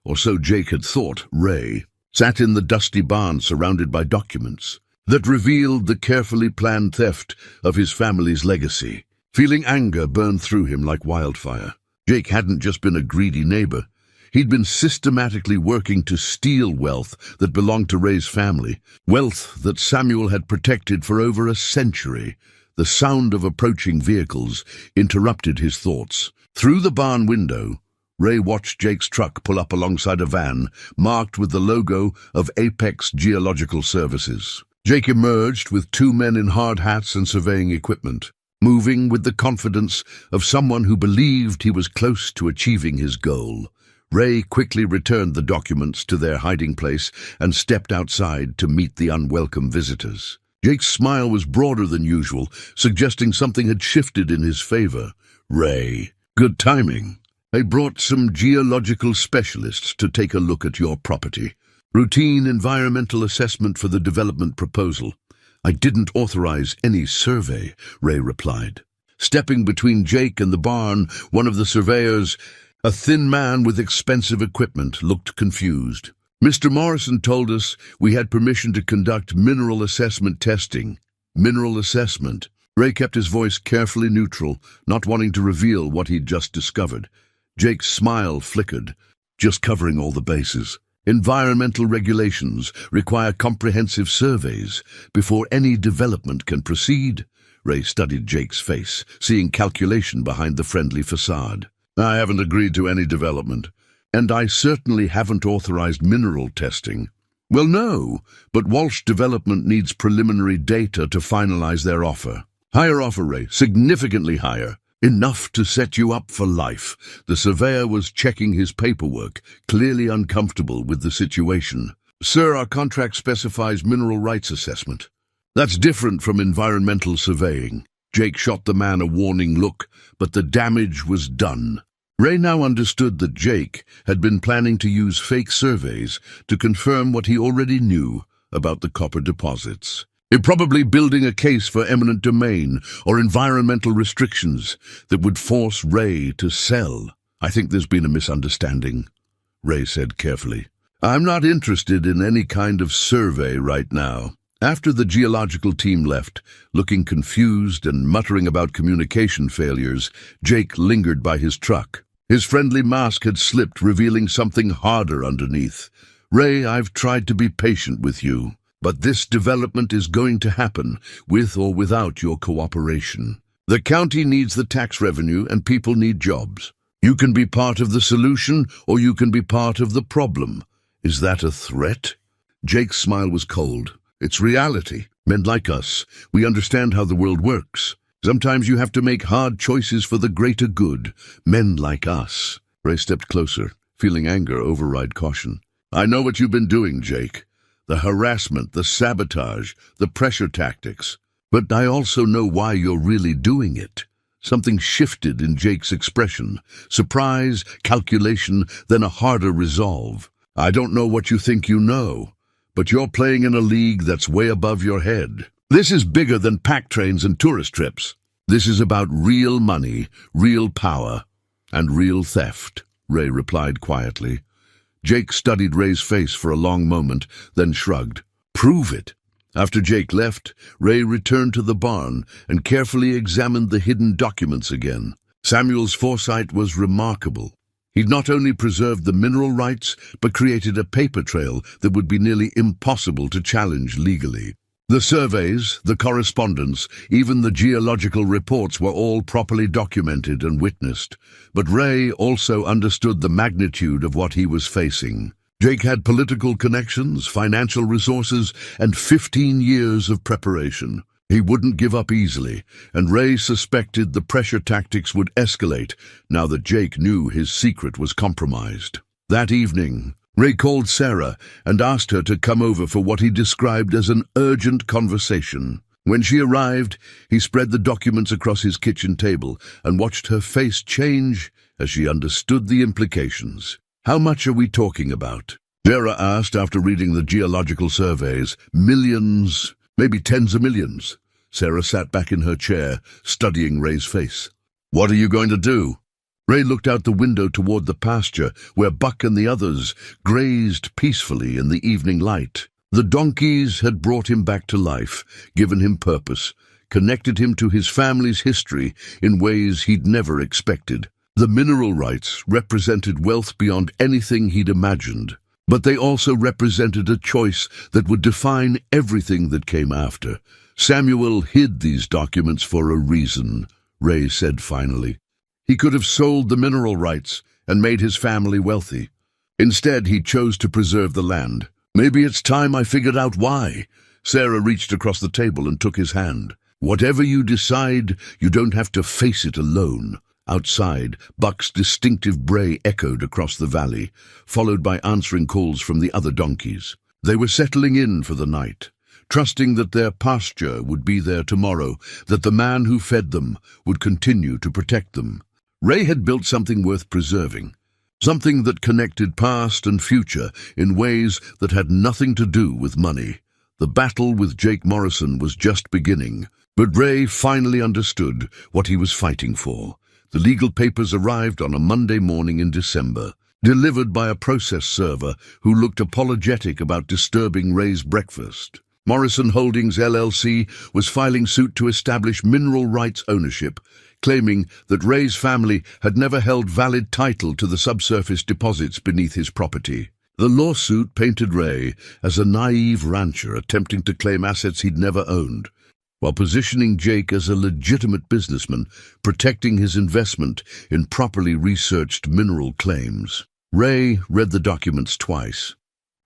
or so Jake had thought. Ray sat in the dusty barn surrounded by documents that revealed the carefully planned theft of his family's legacy. Feeling anger burned through him like wildfire. Jake hadn't just been a greedy neighbor. He'd been systematically working to steal wealth that belonged to Ray's family, wealth that Samuel had protected for over a century. The sound of approaching vehicles interrupted his thoughts. Through the barn window, Ray watched Jake's truck pull up alongside a van marked with the logo of Apex Geological Services. Jake emerged with 2 men in hard hats and surveying equipment, moving with the confidence of someone who believed he was close to achieving his goal. Ray quickly returned the documents to their hiding place and stepped outside to meet the unwelcome visitors. Jake's smile was broader than usual, suggesting something had shifted in his favor. "Ray, good timing. I brought some geological specialists to take a look at your property. Routine environmental assessment for the development proposal." "I didn't authorize any survey," Ray replied. Stepping between Jake and the barn, one of the surveyors, a thin man with expensive equipment, looked confused. "Mr. Morrison told us we had permission to conduct mineral assessment testing." Mineral assessment. Ray kept his voice carefully neutral, not wanting to reveal what he'd just discovered. Jake's smile flickered. "Just covering all the bases. Environmental regulations require comprehensive surveys before any development can proceed." Ray studied Jake's face, seeing calculation behind the friendly facade. "I haven't agreed to any development, and I certainly haven't authorized mineral testing." "Well, no, but Walsh Development needs preliminary data to finalize their offer." "Higher offer, Ray, significantly higher. Enough to set you up for life." The surveyor was checking his paperwork, clearly uncomfortable with the situation. "Sir, our contract specifies mineral rights assessment. That's different from environmental surveying." Jake shot the man a warning look, but the damage was done. Ray now understood that Jake had been planning to use fake surveys to confirm what he already knew about the copper deposits. You're probably building a case for eminent domain or environmental restrictions that would force Ray to sell. "I think there's been a misunderstanding," Ray said carefully. "I'm not interested in any kind of survey right now." After the geological team left, looking confused and muttering about communication failures, Jake lingered by his truck. His friendly mask had slipped, revealing something harder underneath. "Ray, I've tried to be patient with you, but this development is going to happen, with or without your cooperation. The county needs the tax revenue and people need jobs. You can be part of the solution or you can be part of the problem. Is that a threat?" Jake's smile was cold. "It's reality. Men like us, we understand how the world works. Sometimes you have to make hard choices for the greater good. Men like us." Ray stepped closer, feeling anger override caution. "I know what you've been doing, Jake. The harassment, the sabotage, the pressure tactics. But I also know why you're really doing it." Something shifted in Jake's expression. Surprise, calculation, then a harder resolve. "I don't know what you think you know, but you're playing in a league that's way above your head. This is bigger than pack trains and tourist trips. This is about real money, real power, and real theft," Ray replied quietly. Jake studied Ray's face for a long moment, then shrugged. "Prove it." After Jake left, Ray returned to the barn and carefully examined the hidden documents again. Samuel's foresight was remarkable. He'd not only preserved the mineral rights, but created a paper trail that would be nearly impossible to challenge legally. The surveys, the correspondence, even the geological reports were all properly documented and witnessed. But Ray also understood the magnitude of what he was facing. Jake had political connections, financial resources, and 15 years of preparation. He wouldn't give up easily, and Ray suspected the pressure tactics would escalate now that Jake knew his secret was compromised. That evening, Ray called Sarah and asked her to come over for what he described as an urgent conversation. When she arrived, he spread the documents across his kitchen table and watched her face change as she understood the implications. "How much are we talking about?" Sarah asked after reading the geological surveys. "Millions, maybe tens of millions." Sarah sat back in her chair, studying Ray's face. "What are you going to do?" Ray looked out the window toward the pasture, where Buck and the others grazed peacefully in the evening light. The donkeys had brought him back to life, given him purpose, connected him to his family's history in ways he'd never expected. The mineral rights represented wealth beyond anything he'd imagined, but they also represented a choice that would define everything that came after. "Samuel hid these documents for a reason," Ray said finally. "He could have sold the mineral rights and made his family wealthy. Instead, he chose to preserve the land. Maybe it's time I figured out why." Sarah reached across the table and took his hand. "Whatever you decide, you don't have to face it alone." Outside, Buck's distinctive bray echoed across the valley, followed by answering calls from the other donkeys. They were settling in for the night, trusting that their pasture would be there tomorrow, that the man who fed them would continue to protect them. Ray had built something worth preserving, something that connected past and future in ways that had nothing to do with money. The battle with Jake Morrison was just beginning, But Ray finally understood what he was fighting for. The legal papers arrived on a Monday morning in December, delivered by a process server who looked apologetic about disturbing Ray's breakfast. Morrison Holdings LLC was filing suit to establish mineral rights ownership, claiming that Ray's family had never held valid title to the subsurface deposits beneath his property. The lawsuit painted Ray as a naive rancher attempting to claim assets he'd never owned, while positioning Jake as a legitimate businessman, protecting his investment in properly researched mineral claims. Ray read the documents twice,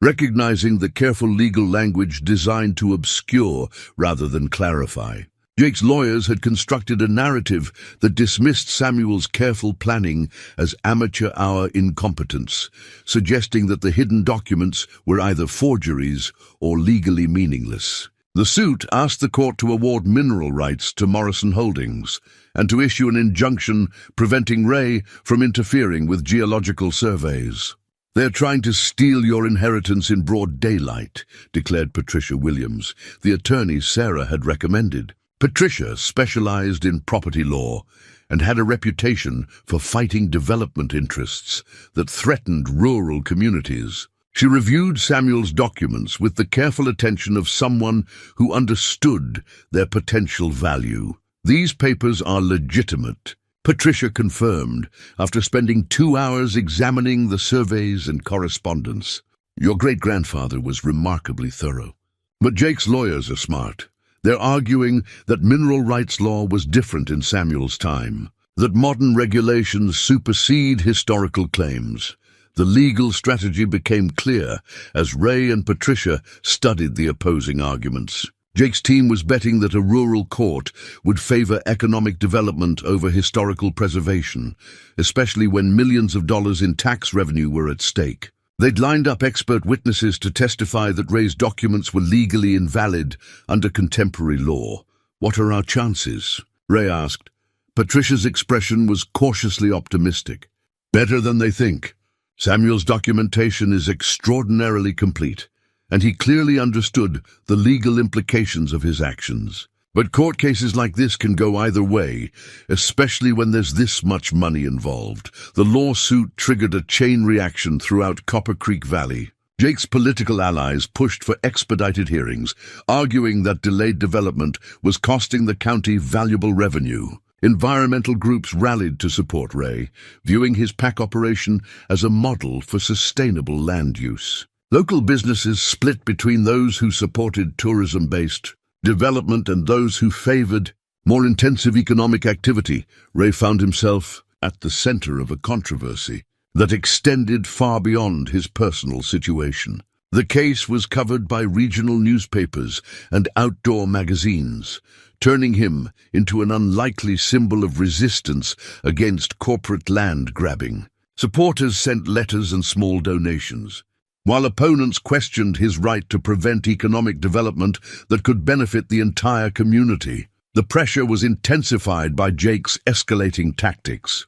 recognizing the careful legal language designed to obscure rather than clarify. Jake's lawyers had constructed a narrative that dismissed Samuel's careful planning as amateur-hour incompetence, suggesting that the hidden documents were either forgeries or legally meaningless. The suit asked the court to award mineral rights to Morrison Holdings and to issue an injunction preventing Ray from interfering with geological surveys. "They're trying to steal your inheritance in broad daylight," declared Patricia Williams, the attorney Sarah had recommended. Patricia specialized in property law and had a reputation for fighting development interests that threatened rural communities. She reviewed Samuel's documents with the careful attention of someone who understood their potential value. "These papers are legitimate," Patricia confirmed after spending 2 hours examining the surveys and correspondence. "Your great-grandfather was remarkably thorough. But Jake's lawyers are smart. They're arguing that mineral rights law was different in Samuel's time, that modern regulations supersede historical claims." The legal strategy became clear as Ray and Patricia studied the opposing arguments. Jake's team was betting that a rural court would favor economic development over historical preservation, especially when millions of dollars in tax revenue were at stake. They'd lined up expert witnesses to testify that Ray's documents were legally invalid under contemporary law. "What are our chances?" Ray asked. Patricia's expression was cautiously optimistic. "Better than they think. Samuel's documentation is extraordinarily complete, and he clearly understood the legal implications of his actions. But court cases like this can go either way, especially when there's this much money involved." The lawsuit triggered a chain reaction throughout Copper Creek Valley. Jake's political allies pushed for expedited hearings, arguing that delayed development was costing the county valuable revenue. Environmental groups rallied to support Ray, viewing his PAC operation as a model for sustainable land use. Local businesses split between those who supported tourism-based development and those who favored more intensive economic activity. Ray found himself at the center of a controversy that extended far beyond his personal situation. The case was covered by regional newspapers and outdoor magazines, turning him into an unlikely symbol of resistance against corporate land grabbing. Supporters sent letters and small donations, while opponents questioned his right to prevent economic development that could benefit the entire community. The pressure was intensified by Jake's escalating tactics.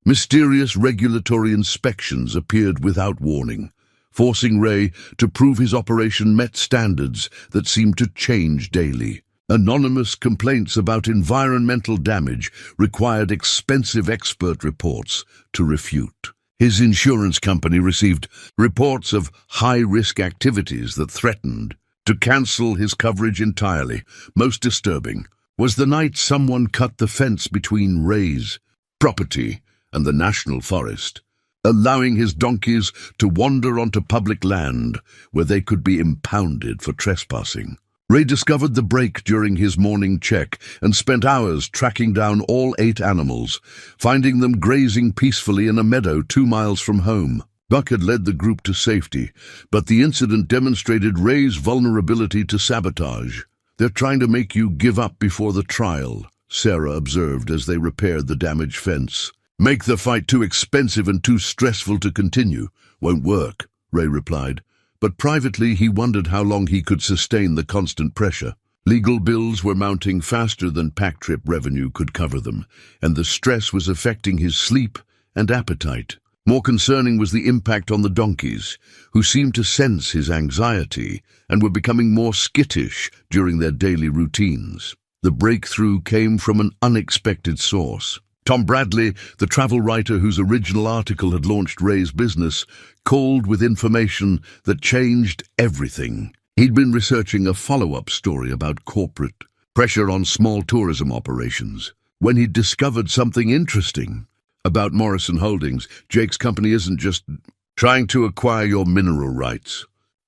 Mysterious regulatory inspections appeared without warning, forcing Ray to prove his operation met standards that seemed to change daily. Anonymous complaints about environmental damage required expensive expert reports to refute. His insurance company received reports of high-risk activities that threatened to cancel his coverage entirely. Most disturbing was the night someone cut the fence between Ray's property and the national forest, allowing his donkeys to wander onto public land where they could be impounded for trespassing. Ray discovered the break during his morning check and spent hours tracking down all 8 animals, finding them grazing peacefully in a meadow 2 miles from home. Buck had led the group to safety, but the incident demonstrated Ray's vulnerability to sabotage. "They're trying to make you give up before the trial," Sarah observed as they repaired the damaged fence. "Make the fight too expensive and too stressful to continue. Won't work," Ray replied. But privately he wondered how long he could sustain the constant pressure. Legal bills were mounting faster than pack trip revenue could cover them, and the stress was affecting his sleep and appetite. More concerning was the impact on the donkeys, who seemed to sense his anxiety and were becoming more skittish during their daily routines. The breakthrough came from an unexpected source. Tom Bradley, the travel writer whose original article had launched Ray's business, called with information that changed everything. He'd been researching a follow-up story about corporate pressure on small tourism operations when he'd discovered something interesting about Morrison Holdings. Jake's company isn't just trying to acquire your mineral rights,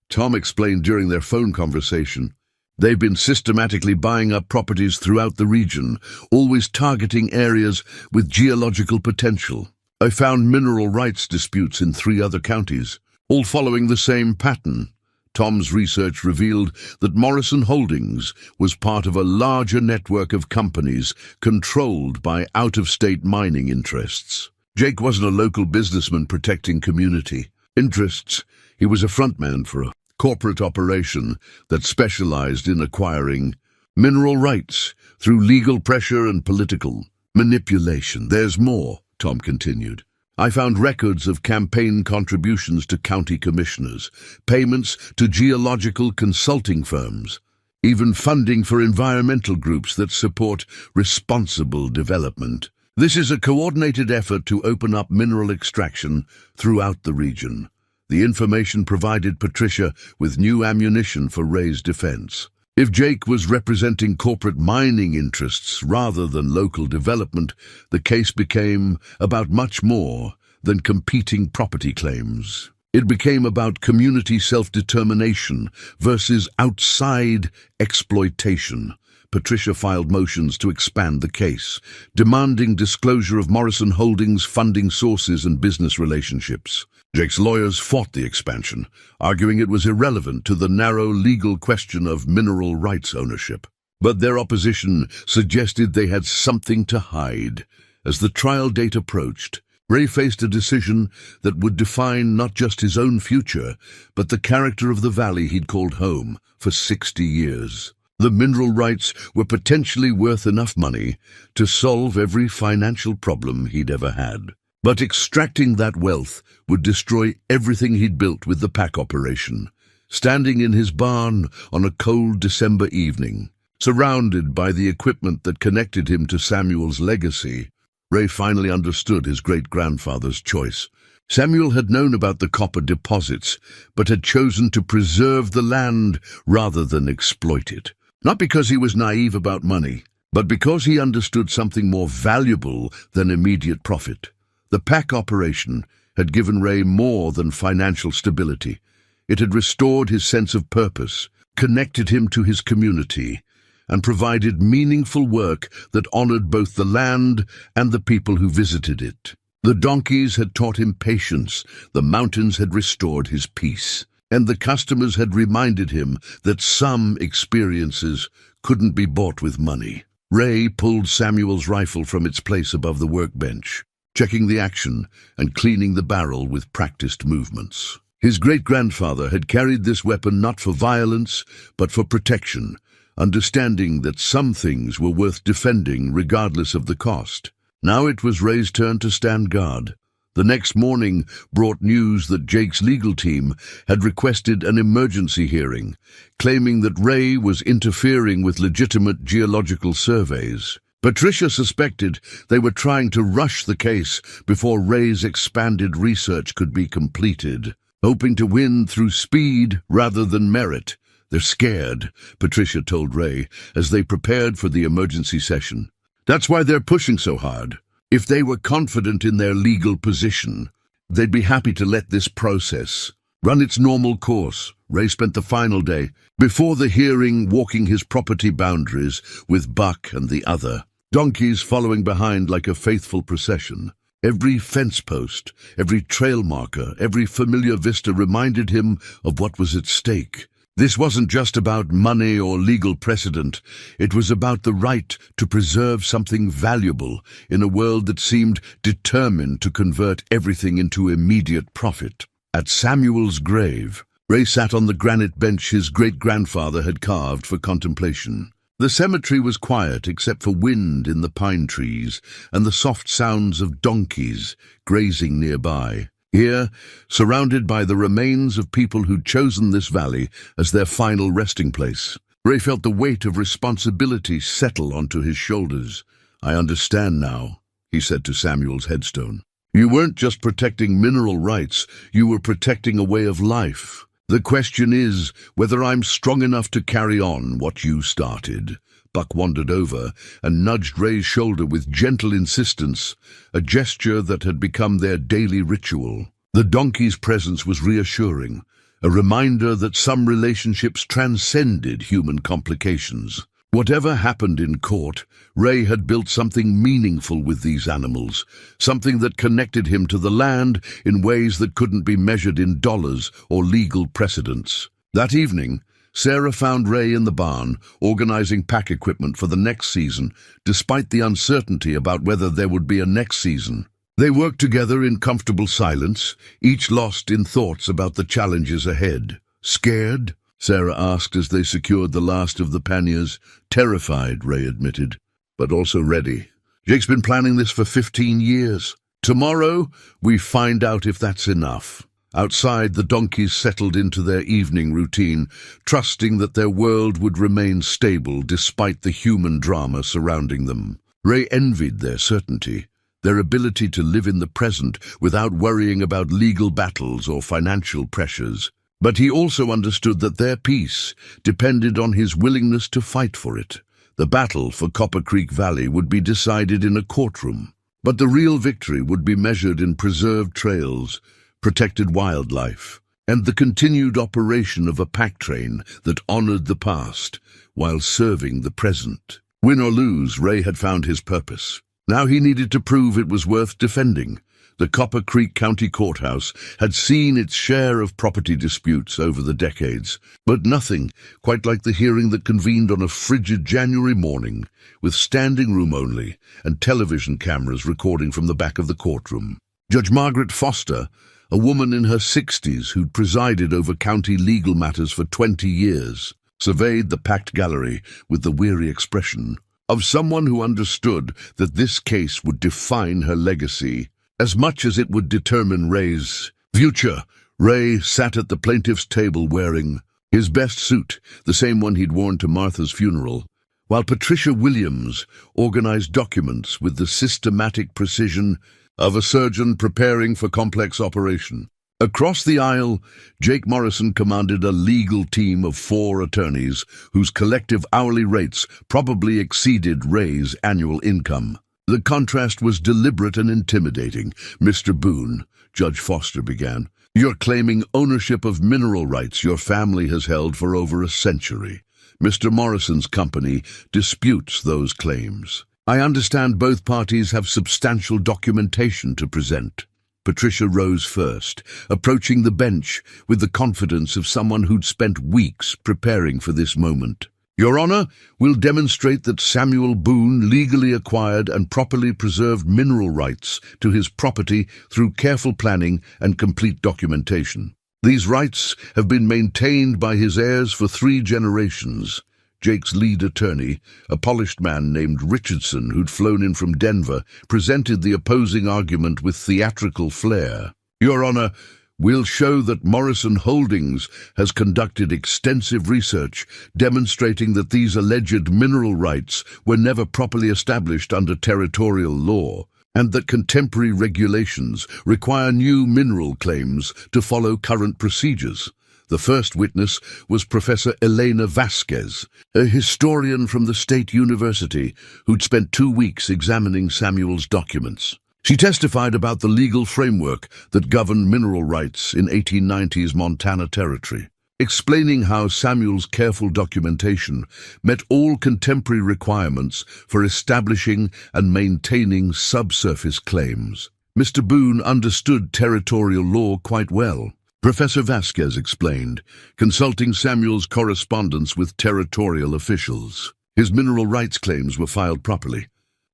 Tom explained during their phone conversation. They've been systematically buying up properties throughout the region, always targeting areas with geological potential. I found mineral rights disputes in 3 other counties, all following the same pattern. Tom's research revealed that Morrison Holdings was part of a larger network of companies controlled by out-of-state mining interests. Jake wasn't a local businessman protecting community interests. He was a frontman for a corporate operation that specialized in acquiring mineral rights through legal pressure and political manipulation. There's more, Tom continued. I found records of campaign contributions to county commissioners, payments to geological consulting firms, even funding for environmental groups that support responsible development. This is a coordinated effort to open up mineral extraction throughout the region. The information provided Patricia with new ammunition for Ray's defense. If Jake was representing corporate mining interests rather than local development, the case became about much more than competing property claims. It became about community self-determination versus outside exploitation. Patricia filed motions to expand the case, demanding disclosure of Morrison Holdings' funding sources and business relationships. Jake's lawyers fought the expansion, arguing it was irrelevant to the narrow legal question of mineral rights ownership. But their opposition suggested they had something to hide. As the trial date approached, Ray faced a decision that would define not just his own future, but the character of the valley he'd called home for 60 years. The mineral rights were potentially worth enough money to solve every financial problem he'd ever had. But extracting that wealth would destroy everything he'd built with the pack operation. Standing in his barn on a cold December evening, surrounded by the equipment that connected him to Samuel's legacy, Ray finally understood his great-grandfather's choice. Samuel had known about the copper deposits, but had chosen to preserve the land rather than exploit it. Not because he was naive about money, but because he understood something more valuable than immediate profit. The pack operation had given Ray more than financial stability. It had restored his sense of purpose, connected him to his community, and provided meaningful work that honored both the land and the people who visited it. The donkeys had taught him patience, the mountains had restored his peace, and the customers had reminded him that some experiences couldn't be bought with money. Ray pulled Samuel's rifle from its place above the workbench, checking the action and cleaning the barrel with practiced movements. His great-grandfather had carried this weapon not for violence, but for protection, understanding that some things were worth defending regardless of the cost. Now it was Ray's turn to stand guard. The next morning brought news that Jake's legal team had requested an emergency hearing, claiming that Ray was interfering with legitimate geological surveys. Patricia suspected they were trying to rush the case before Ray's expanded research could be completed, hoping to win through speed rather than merit. They're scared, Patricia told Ray as they prepared for the emergency session. That's why they're pushing so hard. If they were confident in their legal position, they'd be happy to let this process run its normal course. Ray spent the final day before the hearing walking his property boundaries with Buck and the other donkeys following behind like a faithful procession. Every fence post, every trail marker, every familiar vista reminded him of what was at stake. This wasn't just about money or legal precedent. It was about the right to preserve something valuable in a world that seemed determined to convert everything into immediate profit. At Samuel's grave, Ray sat on the granite bench his great-grandfather had carved for contemplation. The cemetery was quiet except for wind in the pine trees and the soft sounds of donkeys grazing nearby. Here, surrounded by the remains of people who'd chosen this valley as their final resting place, Ray felt the weight of responsibility settle onto his shoulders. "I understand now," he said to Samuel's headstone. "You weren't just protecting mineral rights, you were protecting a way of life. The question is whether I'm strong enough to carry on what you started." Buck wandered over and nudged Ray's shoulder with gentle insistence, a gesture that had become their daily ritual. The donkey's presence was reassuring, a reminder that some relationships transcended human complications. Whatever happened in court, Ray had built something meaningful with these animals, something that connected him to the land in ways that couldn't be measured in dollars or legal precedents. That evening, Sarah found Ray in the barn, organizing pack equipment for the next season, despite the uncertainty about whether there would be a next season. They worked together in comfortable silence, each lost in thoughts about the challenges ahead. "Scared?" Sarah asked as they secured the last of the panniers. "Terrified," Ray admitted, "but also ready. Jake's been planning this for 15 years. Tomorrow, we find out if that's enough." Outside, the donkeys settled into their evening routine, trusting that their world would remain stable despite the human drama surrounding them. Ray envied their certainty, their ability to live in the present without worrying about legal battles or financial pressures. But he also understood that their peace depended on his willingness to fight for it. The battle for Copper Creek Valley would be decided in a courtroom, but the real victory would be measured in preserved trails, protected wildlife, and the continued operation of a pack train that honored the past while serving the present. Win or lose, Ray had found his purpose. Now he needed to prove it was worth defending. The Copper Creek County Courthouse had seen its share of property disputes over the decades, but nothing quite like the hearing that convened on a frigid January morning, with standing room only and television cameras recording from the back of the courtroom. Judge Margaret Foster, a woman in her 60s who'd presided over county legal matters for 20 years, surveyed the packed gallery with the weary expression of someone who understood that this case would define her legacy as much as it would determine Ray's future. Ray sat at the plaintiff's table wearing his best suit, the same one he'd worn to Martha's funeral, while Patricia Williams organized documents with the systematic precision of a surgeon preparing for complex operation. Across the aisle, Jake Morrison commanded a legal team of 4 attorneys whose collective hourly rates probably exceeded Ray's annual income. The contrast was deliberate and intimidating. "Mr. Boone," Judge Foster began, "you're claiming ownership of mineral rights your family has held for over a century. Mr. Morrison's company disputes those claims. I understand both parties have substantial documentation to present." Patricia rose first, approaching the bench with the confidence of someone who'd spent weeks preparing for this moment. "Your Honor, we'll demonstrate that Samuel Boone legally acquired and properly preserved mineral rights to his property through careful planning and complete documentation. These rights have been maintained by his heirs for 3 generations. Jake's lead attorney, a polished man named Richardson who'd flown in from Denver, presented the opposing argument with theatrical flair. "Your Honor, we'll show that Morrison Holdings has conducted extensive research demonstrating that these alleged mineral rights were never properly established under territorial law, and that contemporary regulations require new mineral claims to follow current procedures." The first witness was Professor Elena Vasquez, a historian from the State University who'd spent 2 weeks examining Samuel's documents. She testified about the legal framework that governed mineral rights in 1890s Montana Territory, explaining how Samuel's careful documentation met all contemporary requirements for establishing and maintaining subsurface claims. Mr. Boone understood territorial law quite well. Professor Vasquez explained, consulting Samuel's correspondence with territorial officials. His mineral rights claims were filed properly,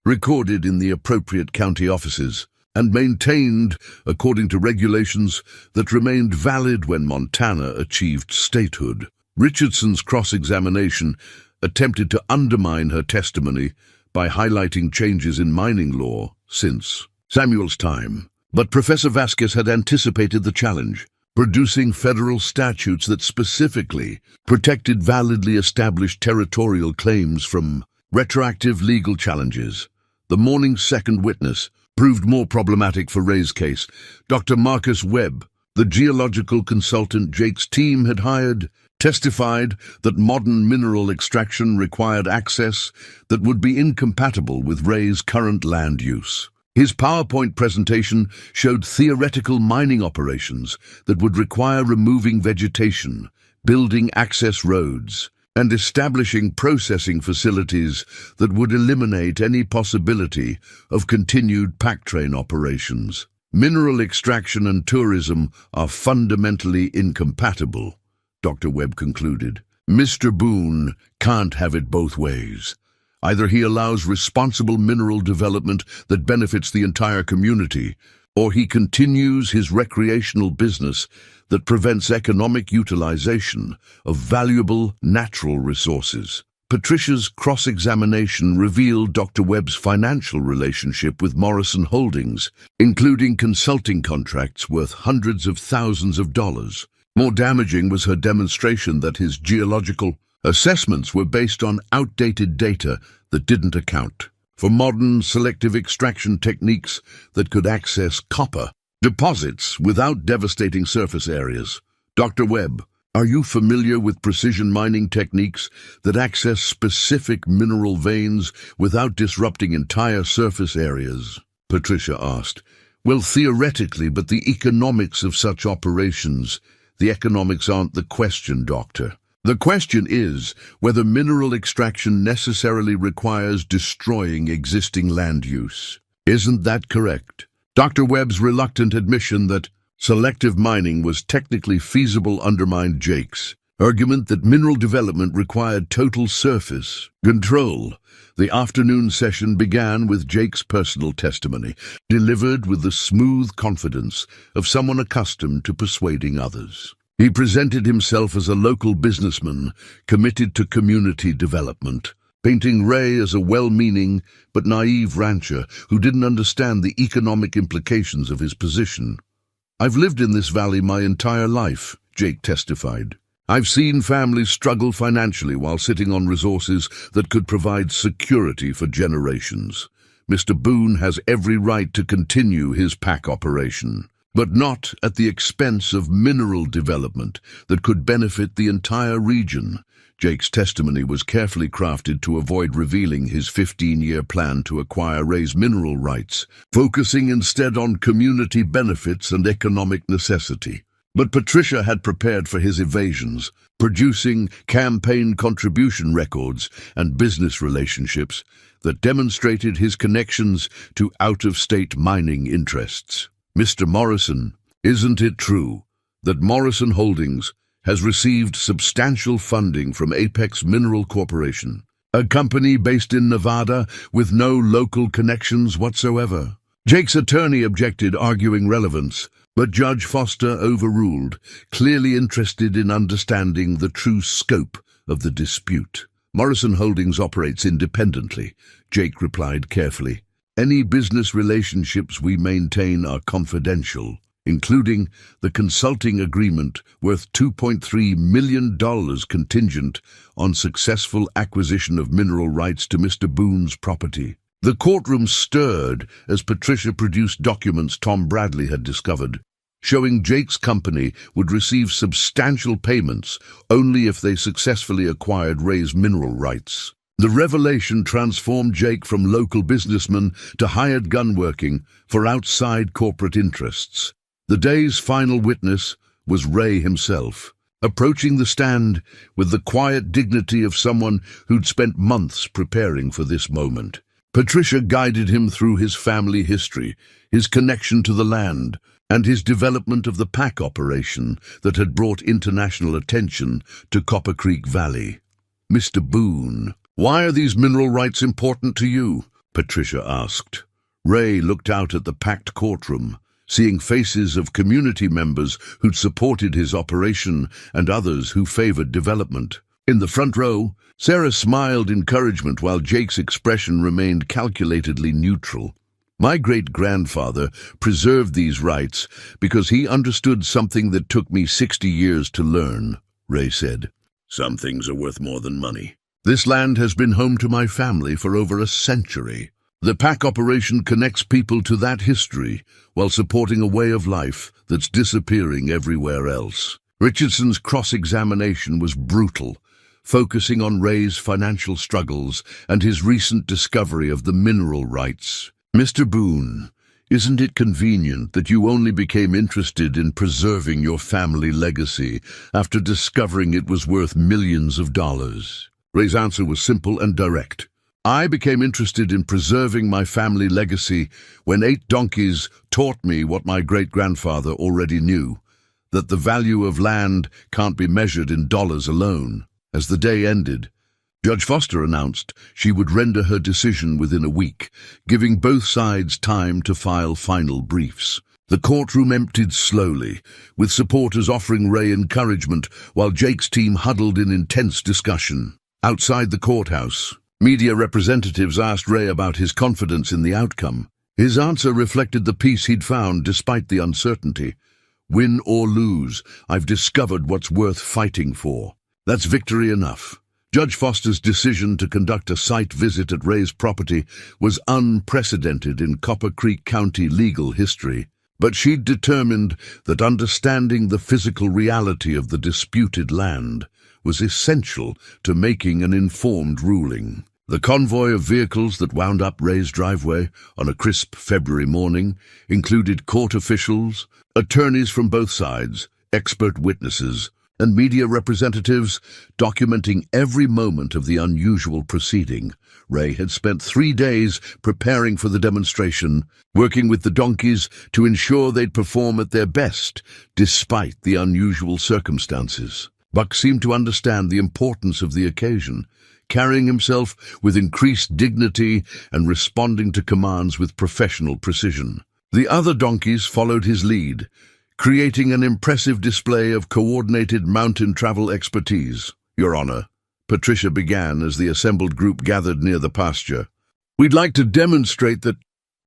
recorded in the appropriate county offices, and maintained according to regulations that remained valid when Montana achieved statehood. Richardson's cross-examination attempted to undermine her testimony by highlighting changes in mining law since Samuel's time. But Professor Vasquez had anticipated the challenge. producing federal statutes that specifically protected validly established territorial claims from retroactive legal challenges. The morning's second witness proved more problematic for Ray's case. Dr. Marcus Webb, the geological consultant Jake's team had hired, testified that modern mineral extraction required access that would be incompatible with Ray's current land use. His PowerPoint presentation showed theoretical mining operations that would require removing vegetation, building access roads, and establishing processing facilities that would eliminate any possibility of continued pack train operations. Mineral extraction and tourism are fundamentally incompatible, Dr. Webb concluded. Mr. Boone can't have it both ways. Either he allows responsible mineral development that benefits the entire community, or he continues his recreational business that prevents economic utilization of valuable natural resources. Patricia's cross-examination revealed Dr. Webb's financial relationship with Morrison Holdings, including consulting contracts worth hundreds of thousands of dollars. More damaging was her demonstration that his geological assessments were based on outdated data that didn't account for modern selective extraction techniques that could access copper deposits without devastating surface areas. Dr. Webb, are you familiar with precision mining techniques that access specific mineral veins without disrupting entire surface areas? Patricia asked. Well, theoretically, but the economics of such operations. The economics aren't the question, Doctor. The question is whether mineral extraction necessarily requires destroying existing land use. Isn't that correct? Dr. Webb's reluctant admission that selective mining was technically feasible undermined Jake's argument that mineral development required total surface control. The afternoon session began with Jake's personal testimony, delivered with the smooth confidence of someone accustomed to persuading others. He presented himself as a local businessman committed to community development, painting Ray as a well-meaning but naive rancher who didn't understand the economic implications of his position. I've lived in this valley my entire life, Jake testified. I've seen families struggle financially while sitting on resources that could provide security for generations. Mr. Boone has every right to continue his pack operation, but not at the expense of mineral development that could benefit the entire region. Jake's testimony was carefully crafted to avoid revealing his 15-year plan to acquire Ray's mineral rights, focusing instead on community benefits and economic necessity. But Patricia had prepared for his evasions, producing campaign contribution records and business relationships that demonstrated his connections to out-of-state mining interests. Mr. Morrison, isn't it true that Morrison Holdings has received substantial funding from Apex Mineral Corporation, a company based in Nevada with no local connections whatsoever? Jake's attorney objected, arguing relevance, but Judge Foster overruled, clearly interested in understanding the true scope of the dispute. Morrison Holdings operates independently, Jake replied carefully. Any business relationships we maintain are confidential, including the consulting agreement worth $2.3 million contingent on successful acquisition of mineral rights to Mr. Boone's property. The courtroom stirred as Patricia produced documents Tom Bradley had discovered, showing Jake's company would receive substantial payments only if they successfully acquired Ray's mineral rights. The revelation transformed Jake from local businessman to hired gun working for outside corporate interests. The day's final witness was Ray himself, approaching the stand with the quiet dignity of someone who'd spent months preparing for this moment. Patricia guided him through his family history, his connection to the land, and his development of the pack operation that had brought international attention to Copper Creek Valley. Mr. Boone, why are these mineral rights important to you? Patricia asked. Ray looked out at the packed courtroom, seeing faces of community members who'd supported his operation and others who favored development. In the front row, Sarah smiled encouragement while Jake's expression remained calculatedly neutral. My great-grandfather preserved these rights because he understood something that took me 60 years to learn, Ray said. Some things are worth more than money. This land has been home to my family for over a century. The pack operation connects people to that history while supporting a way of life that's disappearing everywhere else. Richardson's cross-examination was brutal, focusing on Ray's financial struggles and his recent discovery of the mineral rights. Mr. Boone, isn't it convenient that you only became interested in preserving your family legacy after discovering it was worth millions of dollars? Ray's answer was simple and direct. I became interested in preserving my family legacy when 8 donkeys taught me what my great-grandfather already knew, that the value of land can't be measured in dollars alone. As the day ended, Judge Foster announced she would render her decision within a week, giving both sides time to file final briefs. The courtroom emptied slowly, with supporters offering Ray encouragement while Jake's team huddled in intense discussion. Outside the courthouse, media representatives asked Ray about his confidence in the outcome. His answer reflected the peace he'd found despite the uncertainty. Win or lose, I've discovered what's worth fighting for. That's victory enough. Judge Foster's decision to conduct a site visit at Ray's property was unprecedented in Copper Creek County legal history, but she'd determined that understanding the physical reality of the disputed land was essential to making an informed ruling. The convoy of vehicles that wound up Ray's driveway on a crisp February morning included court officials, attorneys from both sides, expert witnesses, and media representatives documenting every moment of the unusual proceeding. Ray had spent 3 days preparing for the demonstration, working with the donkeys to ensure they'd perform at their best, despite the unusual circumstances. Buck seemed to understand the importance of the occasion, carrying himself with increased dignity and responding to commands with professional precision. The other donkeys followed his lead, creating an impressive display of coordinated mountain travel expertise. Your Honor, Patricia began as the assembled group gathered near the pasture. We'd like to demonstrate that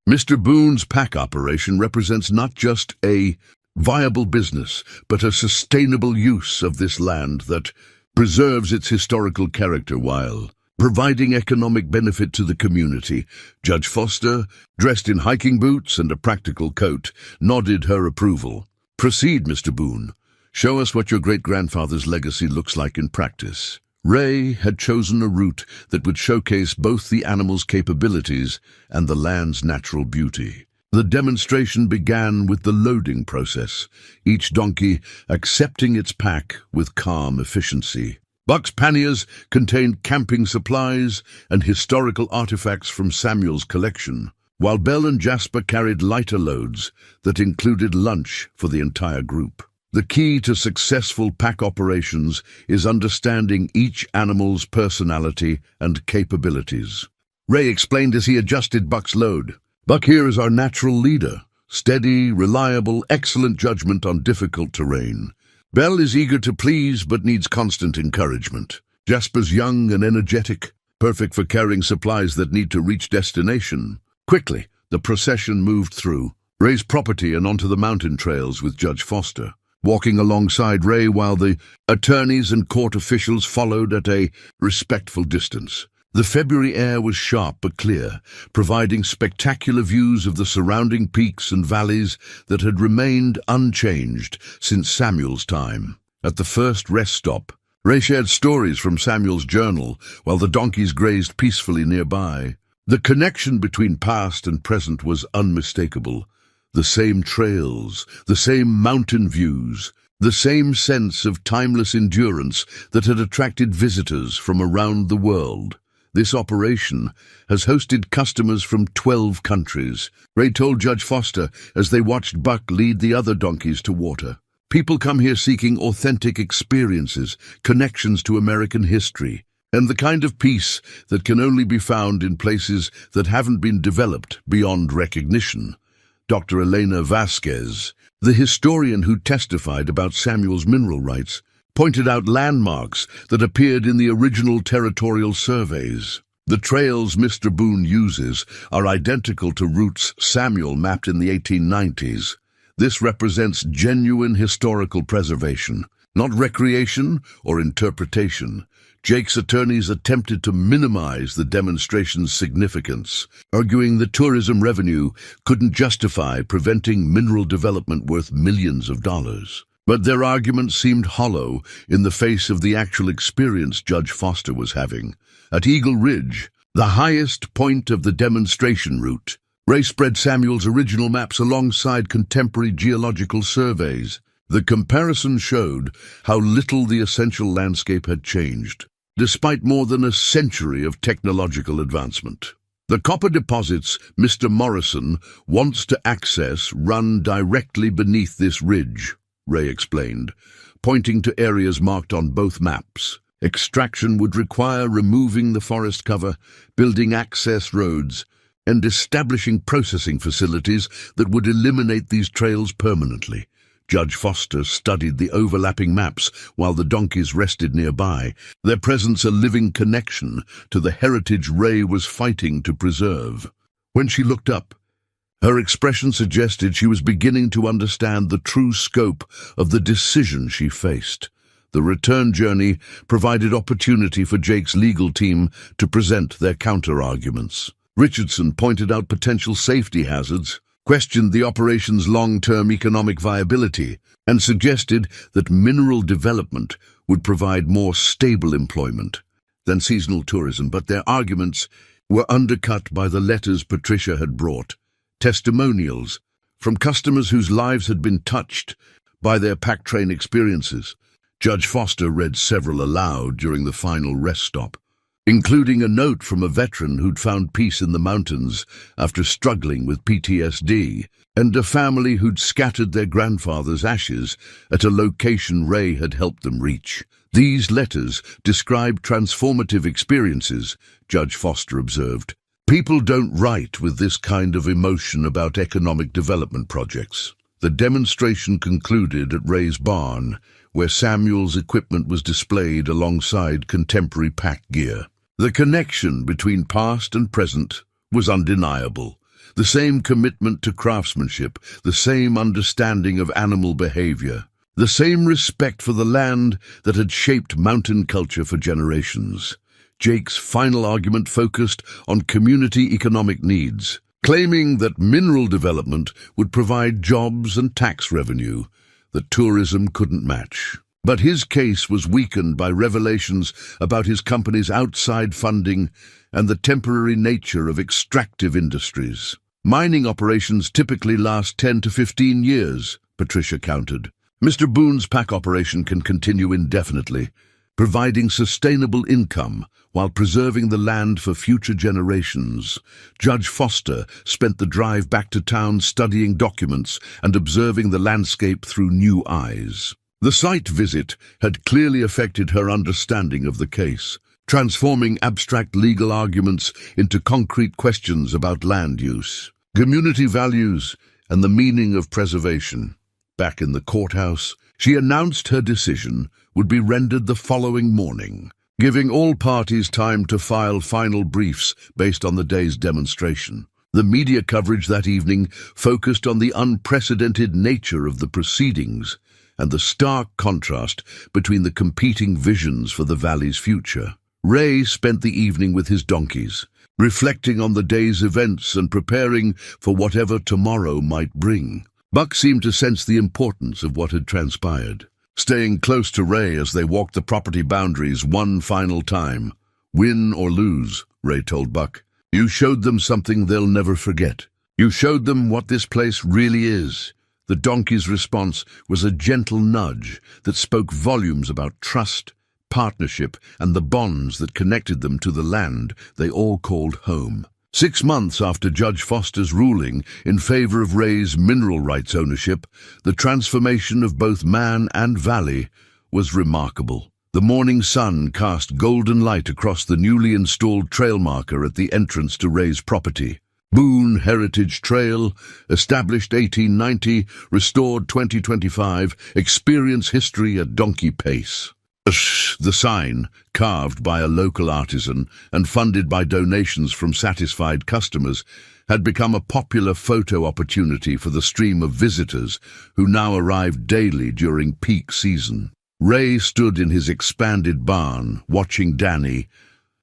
Mr. Boone's pack operation represents not just a viable business, but a sustainable use of this land that preserves its historical character while providing economic benefit to the community. Judge Foster, dressed in hiking boots and a practical coat, nodded her approval. Proceed, Mr. Boone. Show us what your great-grandfather's legacy looks like in practice. Ray had chosen a route that would showcase both the animal's capabilities and the land's natural beauty. The demonstration began with the loading process, each donkey accepting its pack with calm efficiency. Buck's panniers contained camping supplies and historical artifacts from Samuel's collection, while Belle and Jasper carried lighter loads that included lunch for the entire group. The key to successful pack operations is understanding each animal's personality and capabilities. Ray explained as he adjusted Buck's load. Buck here is our natural leader, steady, reliable, excellent judgment on difficult terrain. Belle is eager to please but needs constant encouragement. Jasper's young and energetic, perfect for carrying supplies that need to reach destination. Quickly, the procession moved through Ray's property and onto the mountain trails with Judge Foster, walking alongside Ray while the attorneys and court officials followed at a respectful distance. The February air was sharp but clear, providing spectacular views of the surrounding peaks and valleys that had remained unchanged since Samuel's time. At the first rest stop, Ray shared stories from Samuel's journal while the donkeys grazed peacefully nearby. The connection between past and present was unmistakable. The same trails, the same mountain views, the same sense of timeless endurance that had attracted visitors from around the world. This operation has hosted customers from 12 countries, Ray told Judge Foster as they watched Buck lead the other donkeys to water. People come here seeking authentic experiences, connections to American history, and the kind of peace that can only be found in places that haven't been developed beyond recognition. Dr. Elena Vasquez, the historian who testified about Samuel's mineral rights, pointed out landmarks that appeared in the original territorial surveys. The trails Mr. Boone uses are identical to routes Samuel mapped in the 1890s. This represents genuine historical preservation, not recreation or interpretation. Jake's attorneys attempted to minimize the demonstration's significance, arguing that tourism revenue couldn't justify preventing mineral development worth millions of dollars. But their arguments seemed hollow in the face of the actual experience Judge Foster was having. At Eagle Ridge, the highest point of the demonstration route, Ray spread Samuel's original maps alongside contemporary geological surveys. The comparison showed how little the essential landscape had changed, despite more than a century of technological advancement. The copper deposits Mr. Morrison wants to access run directly beneath this ridge, Ray explained, pointing to areas marked on both maps. Extraction would require removing the forest cover, building access roads, and establishing processing facilities that would eliminate these trails permanently. Judge Foster studied the overlapping maps while the donkeys rested nearby, their presence a living connection to the heritage Ray was fighting to preserve. When she looked up, her expression suggested she was beginning to understand the true scope of the decision she faced. The return journey provided opportunity for Jake's legal team to present their counter-arguments. Richardson pointed out potential safety hazards, questioned the operation's long-term economic viability, and suggested that mineral development would provide more stable employment than seasonal tourism, but their arguments were undercut by the letters Patricia had brought, testimonials from customers whose lives had been touched by their pack train experiences. Judge Foster read several aloud during the final rest stop, including a note from a veteran who'd found peace in the mountains after struggling with PTSD, and a family who'd scattered their grandfather's ashes at a location Ray had helped them reach. These letters describe transformative experiences, Judge Foster observed. People don't write with this kind of emotion about economic development projects. The demonstration concluded at Ray's barn, where Samuel's equipment was displayed alongside contemporary pack gear. The connection between past and present was undeniable. The same commitment to craftsmanship, the same understanding of animal behavior, the same respect for the land that had shaped mountain culture for generations. Jake's final argument focused on community economic needs, claiming that mineral development would provide jobs and tax revenue that tourism couldn't match. But his case was weakened by revelations about his company's outside funding and the temporary nature of extractive industries. Mining operations typically last 10 to 15 years, Patricia countered. Mr. Boone's pack operation can continue indefinitely, providing sustainable income while preserving the land for future generations. Judge Foster spent the drive back to town studying documents and observing the landscape through new eyes. The site visit had clearly affected her understanding of the case, transforming abstract legal arguments into concrete questions about land use, community values, and the meaning of preservation. Back in the courthouse, she announced her decision would be rendered the following morning, giving all parties time to file final briefs based on the day's demonstration. The media coverage that evening focused on the unprecedented nature of the proceedings and the stark contrast between the competing visions for the valley's future. Ray spent the evening with his donkeys, reflecting on the day's events and preparing for whatever tomorrow might bring. Buck seemed to sense the importance of what had transpired, staying close to Ray as they walked the property boundaries one final time. Win or lose, Ray told Buck, you showed them something they'll never forget. You showed them what this place really is. The donkey's response was a gentle nudge that spoke volumes about trust, partnership, and the bonds that connected them to the land they all called home. 6 months after Judge Foster's ruling in favor of Ray's mineral rights ownership, the transformation of both man and valley was remarkable. The morning sun cast golden light across the newly installed trail marker at the entrance to Ray's property. Boone Heritage Trail, established 1890, restored 2025, experience history at donkey pace. The sign, carved by a local artisan and funded by donations from satisfied customers, had become a popular photo opportunity for the stream of visitors who now arrived daily during peak season. Ray stood in his expanded barn, watching Danny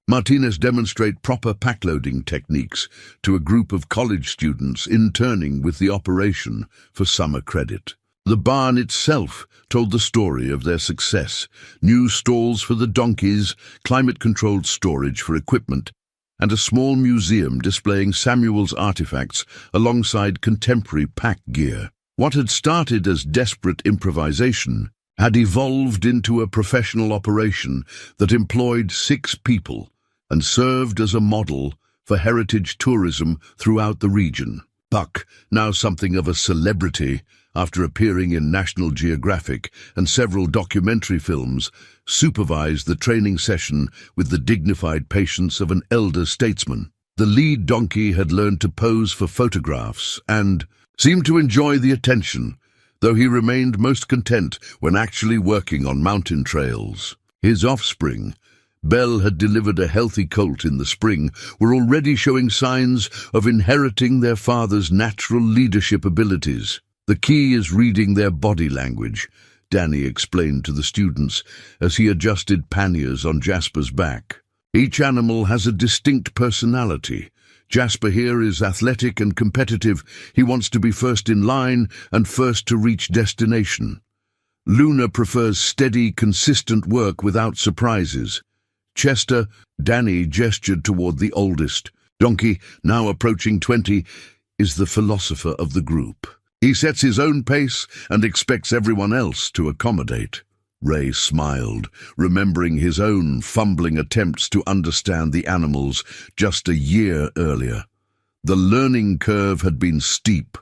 Martinez demonstrate proper packloading techniques to a group of college students interning with the operation for summer credit. The barn itself told the story of their success: new stalls for the donkeys, climate-controlled storage for equipment, and a small museum displaying Samuel's artifacts alongside contemporary pack gear. What had started as desperate improvisation had evolved into a professional operation that employed 6 people and served as a model for heritage tourism throughout the region. Buck, now something of a celebrity after appearing in National Geographic and several documentary films, supervised the training session with the dignified patience of an elder statesman. The lead donkey had learned to pose for photographs and seemed to enjoy the attention, though he remained most content when actually working on mountain trails. His offspring, Belle had delivered a healthy colt in the spring, were already showing signs of inheriting their father's natural leadership abilities. The key is reading their body language, Danny explained to the students as he adjusted panniers on Jasper's back. Each animal has a distinct personality. Jasper here is athletic and competitive. He wants to be first in line and first to reach destination. Luna prefers steady, consistent work without surprises. Chester, Danny gestured toward the oldest. Donkey, now approaching 20, is the philosopher of the group. He sets his own pace and expects everyone else to accommodate. Ray smiled, remembering his own fumbling attempts to understand the animals just a year earlier. The learning curve had been steep,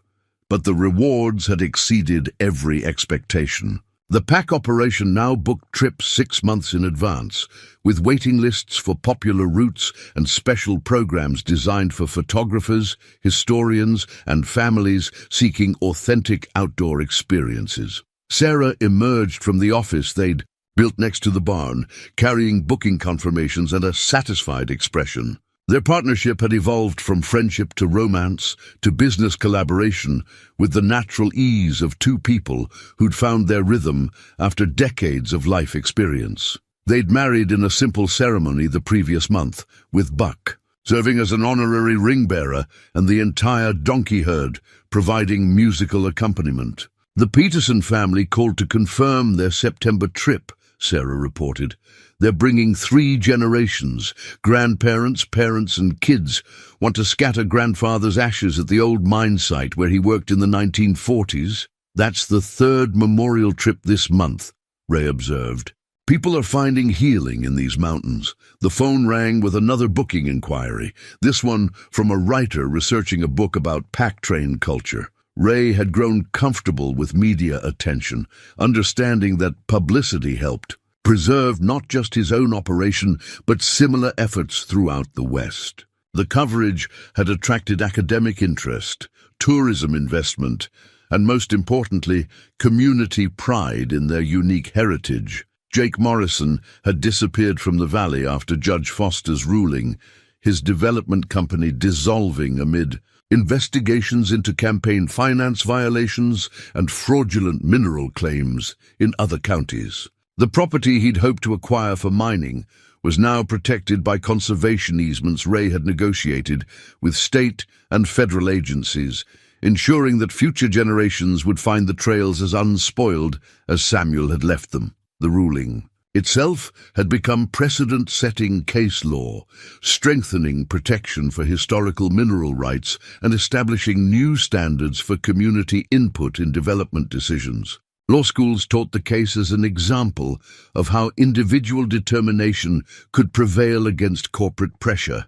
but the rewards had exceeded every expectation. The pack operation now booked trips 6 months in advance, with waiting lists for popular routes and special programs designed for photographers, historians, and families seeking authentic outdoor experiences. Sarah emerged from the office they'd built next to the barn, carrying booking confirmations and a satisfied expression. Their partnership had evolved from friendship to romance to business collaboration, with the natural ease of 2 people who'd found their rhythm after decades of life experience. They'd married in a simple ceremony the previous month, with Buck serving as an honorary ring bearer and the entire donkey herd providing musical accompaniment. The Peterson family called to confirm their September trip, Sarah reported. They're bringing 3 generations. Grandparents, parents, and kids want to scatter grandfather's ashes at the old mine site where he worked in the 1940s. That's the 3rd memorial trip this month, Ray observed. People are finding healing in these mountains. The phone rang with another booking inquiry, this one from a writer researching a book about pack train culture. Ray had grown comfortable with media attention, understanding that publicity helped preserve not just his own operation, but similar efforts throughout the West. The coverage had attracted academic interest, tourism investment, and most importantly, community pride in their unique heritage. Jake Morrison had disappeared from the valley after Judge Foster's ruling, his development company dissolving amid investigations into campaign finance violations and fraudulent mineral claims in other counties. The property he'd hoped to acquire for mining was now protected by conservation easements Ray had negotiated with state and federal agencies, ensuring that future generations would find the trails as unspoiled as Samuel had left them. The ruling itself had become precedent-setting case law, strengthening protection for historical mineral rights and establishing new standards for community input in development decisions. Law schools taught the case as an example of how individual determination could prevail against corporate pressure,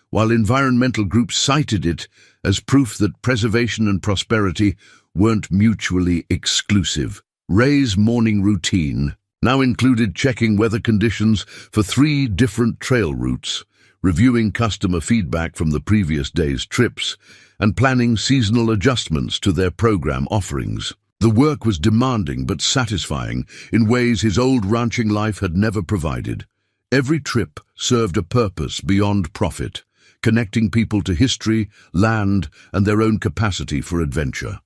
while environmental groups cited it as proof that preservation and prosperity weren't mutually exclusive. Ray's morning routine now included checking weather conditions for 3 different trail routes, reviewing customer feedback from the previous day's trips, and planning seasonal adjustments to their program offerings. The work was demanding but satisfying in ways his old ranching life had never provided. Every trip served a purpose beyond profit, connecting people to history, land, and their own capacity for adventure.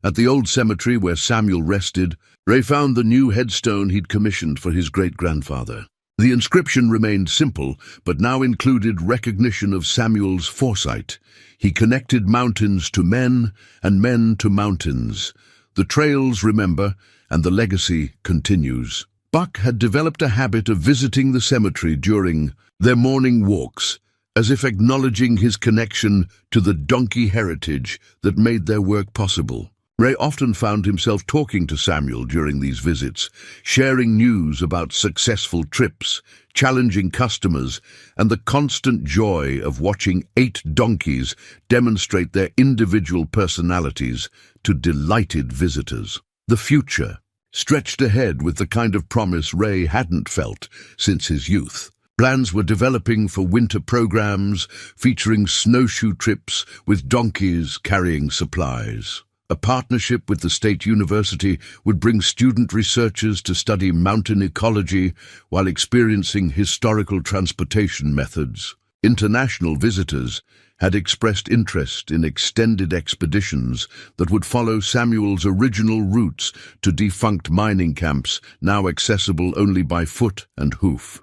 At the old cemetery where Samuel rested, Ray found the new headstone he'd commissioned for his great-grandfather. The inscription remained simple, but now included recognition of Samuel's foresight. He connected mountains to men and men to mountains. The trails remember, and the legacy continues. Buck had developed a habit of visiting the cemetery during their morning walks, as if acknowledging his connection to the donkey heritage that made their work possible. Ray often found himself talking to Samuel during these visits, sharing news about successful trips, challenging customers, and the constant joy of watching 8 donkeys demonstrate their individual personalities to delighted visitors. The future stretched ahead with the kind of promise Ray hadn't felt since his youth. Plans were developing for winter programs featuring snowshoe trips with donkeys carrying supplies. A partnership with the state university would bring student researchers to study mountain ecology while experiencing historical transportation methods. International visitors had expressed interest in extended expeditions that would follow Samuel's original routes to defunct mining camps, now accessible only by foot and hoof.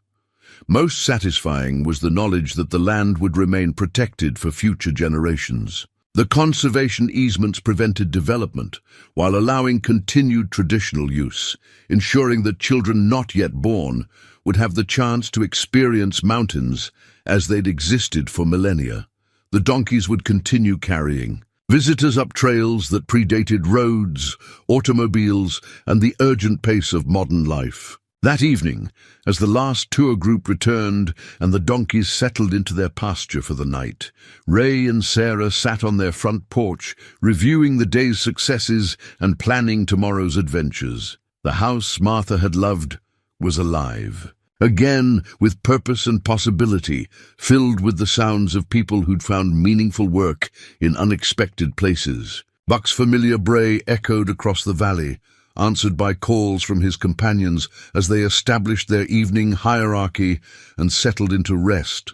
Most satisfying was the knowledge that the land would remain protected for future generations. The conservation easements prevented development while allowing continued traditional use, ensuring that children not yet born would have the chance to experience mountains as they'd existed for millennia. The donkeys would continue carrying visitors up trails that predated roads, automobiles, and the urgent pace of modern life. That evening, as the last tour group returned and the donkeys settled into their pasture for the night, Ray and Sarah sat on their front porch, reviewing the day's successes and planning tomorrow's adventures. The house Martha had loved was alive, again with purpose and possibility, filled with the sounds of people who'd found meaningful work in unexpected places. Buck's familiar bray echoed across the valley, answered by calls from his companions as they established their evening hierarchy and settled into rest.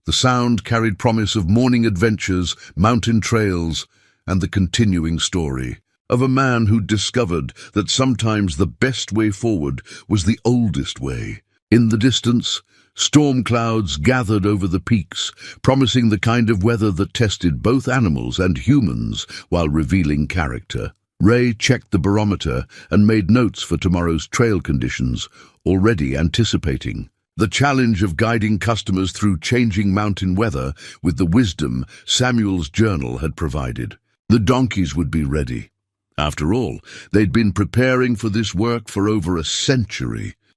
The sound carried promise of morning adventures, mountain trails, and the continuing story of a man who discovered that sometimes the best way forward was the oldest way. In the distance, storm clouds gathered over the peaks, promising the kind of weather that tested both animals and humans while revealing character. Ray checked the barometer and made notes for tomorrow's trail conditions, already anticipating the challenge of guiding customers through changing mountain weather with the wisdom Samuel's journal had provided. The donkeys would be ready. After all, they'd been preparing for this work for over a century.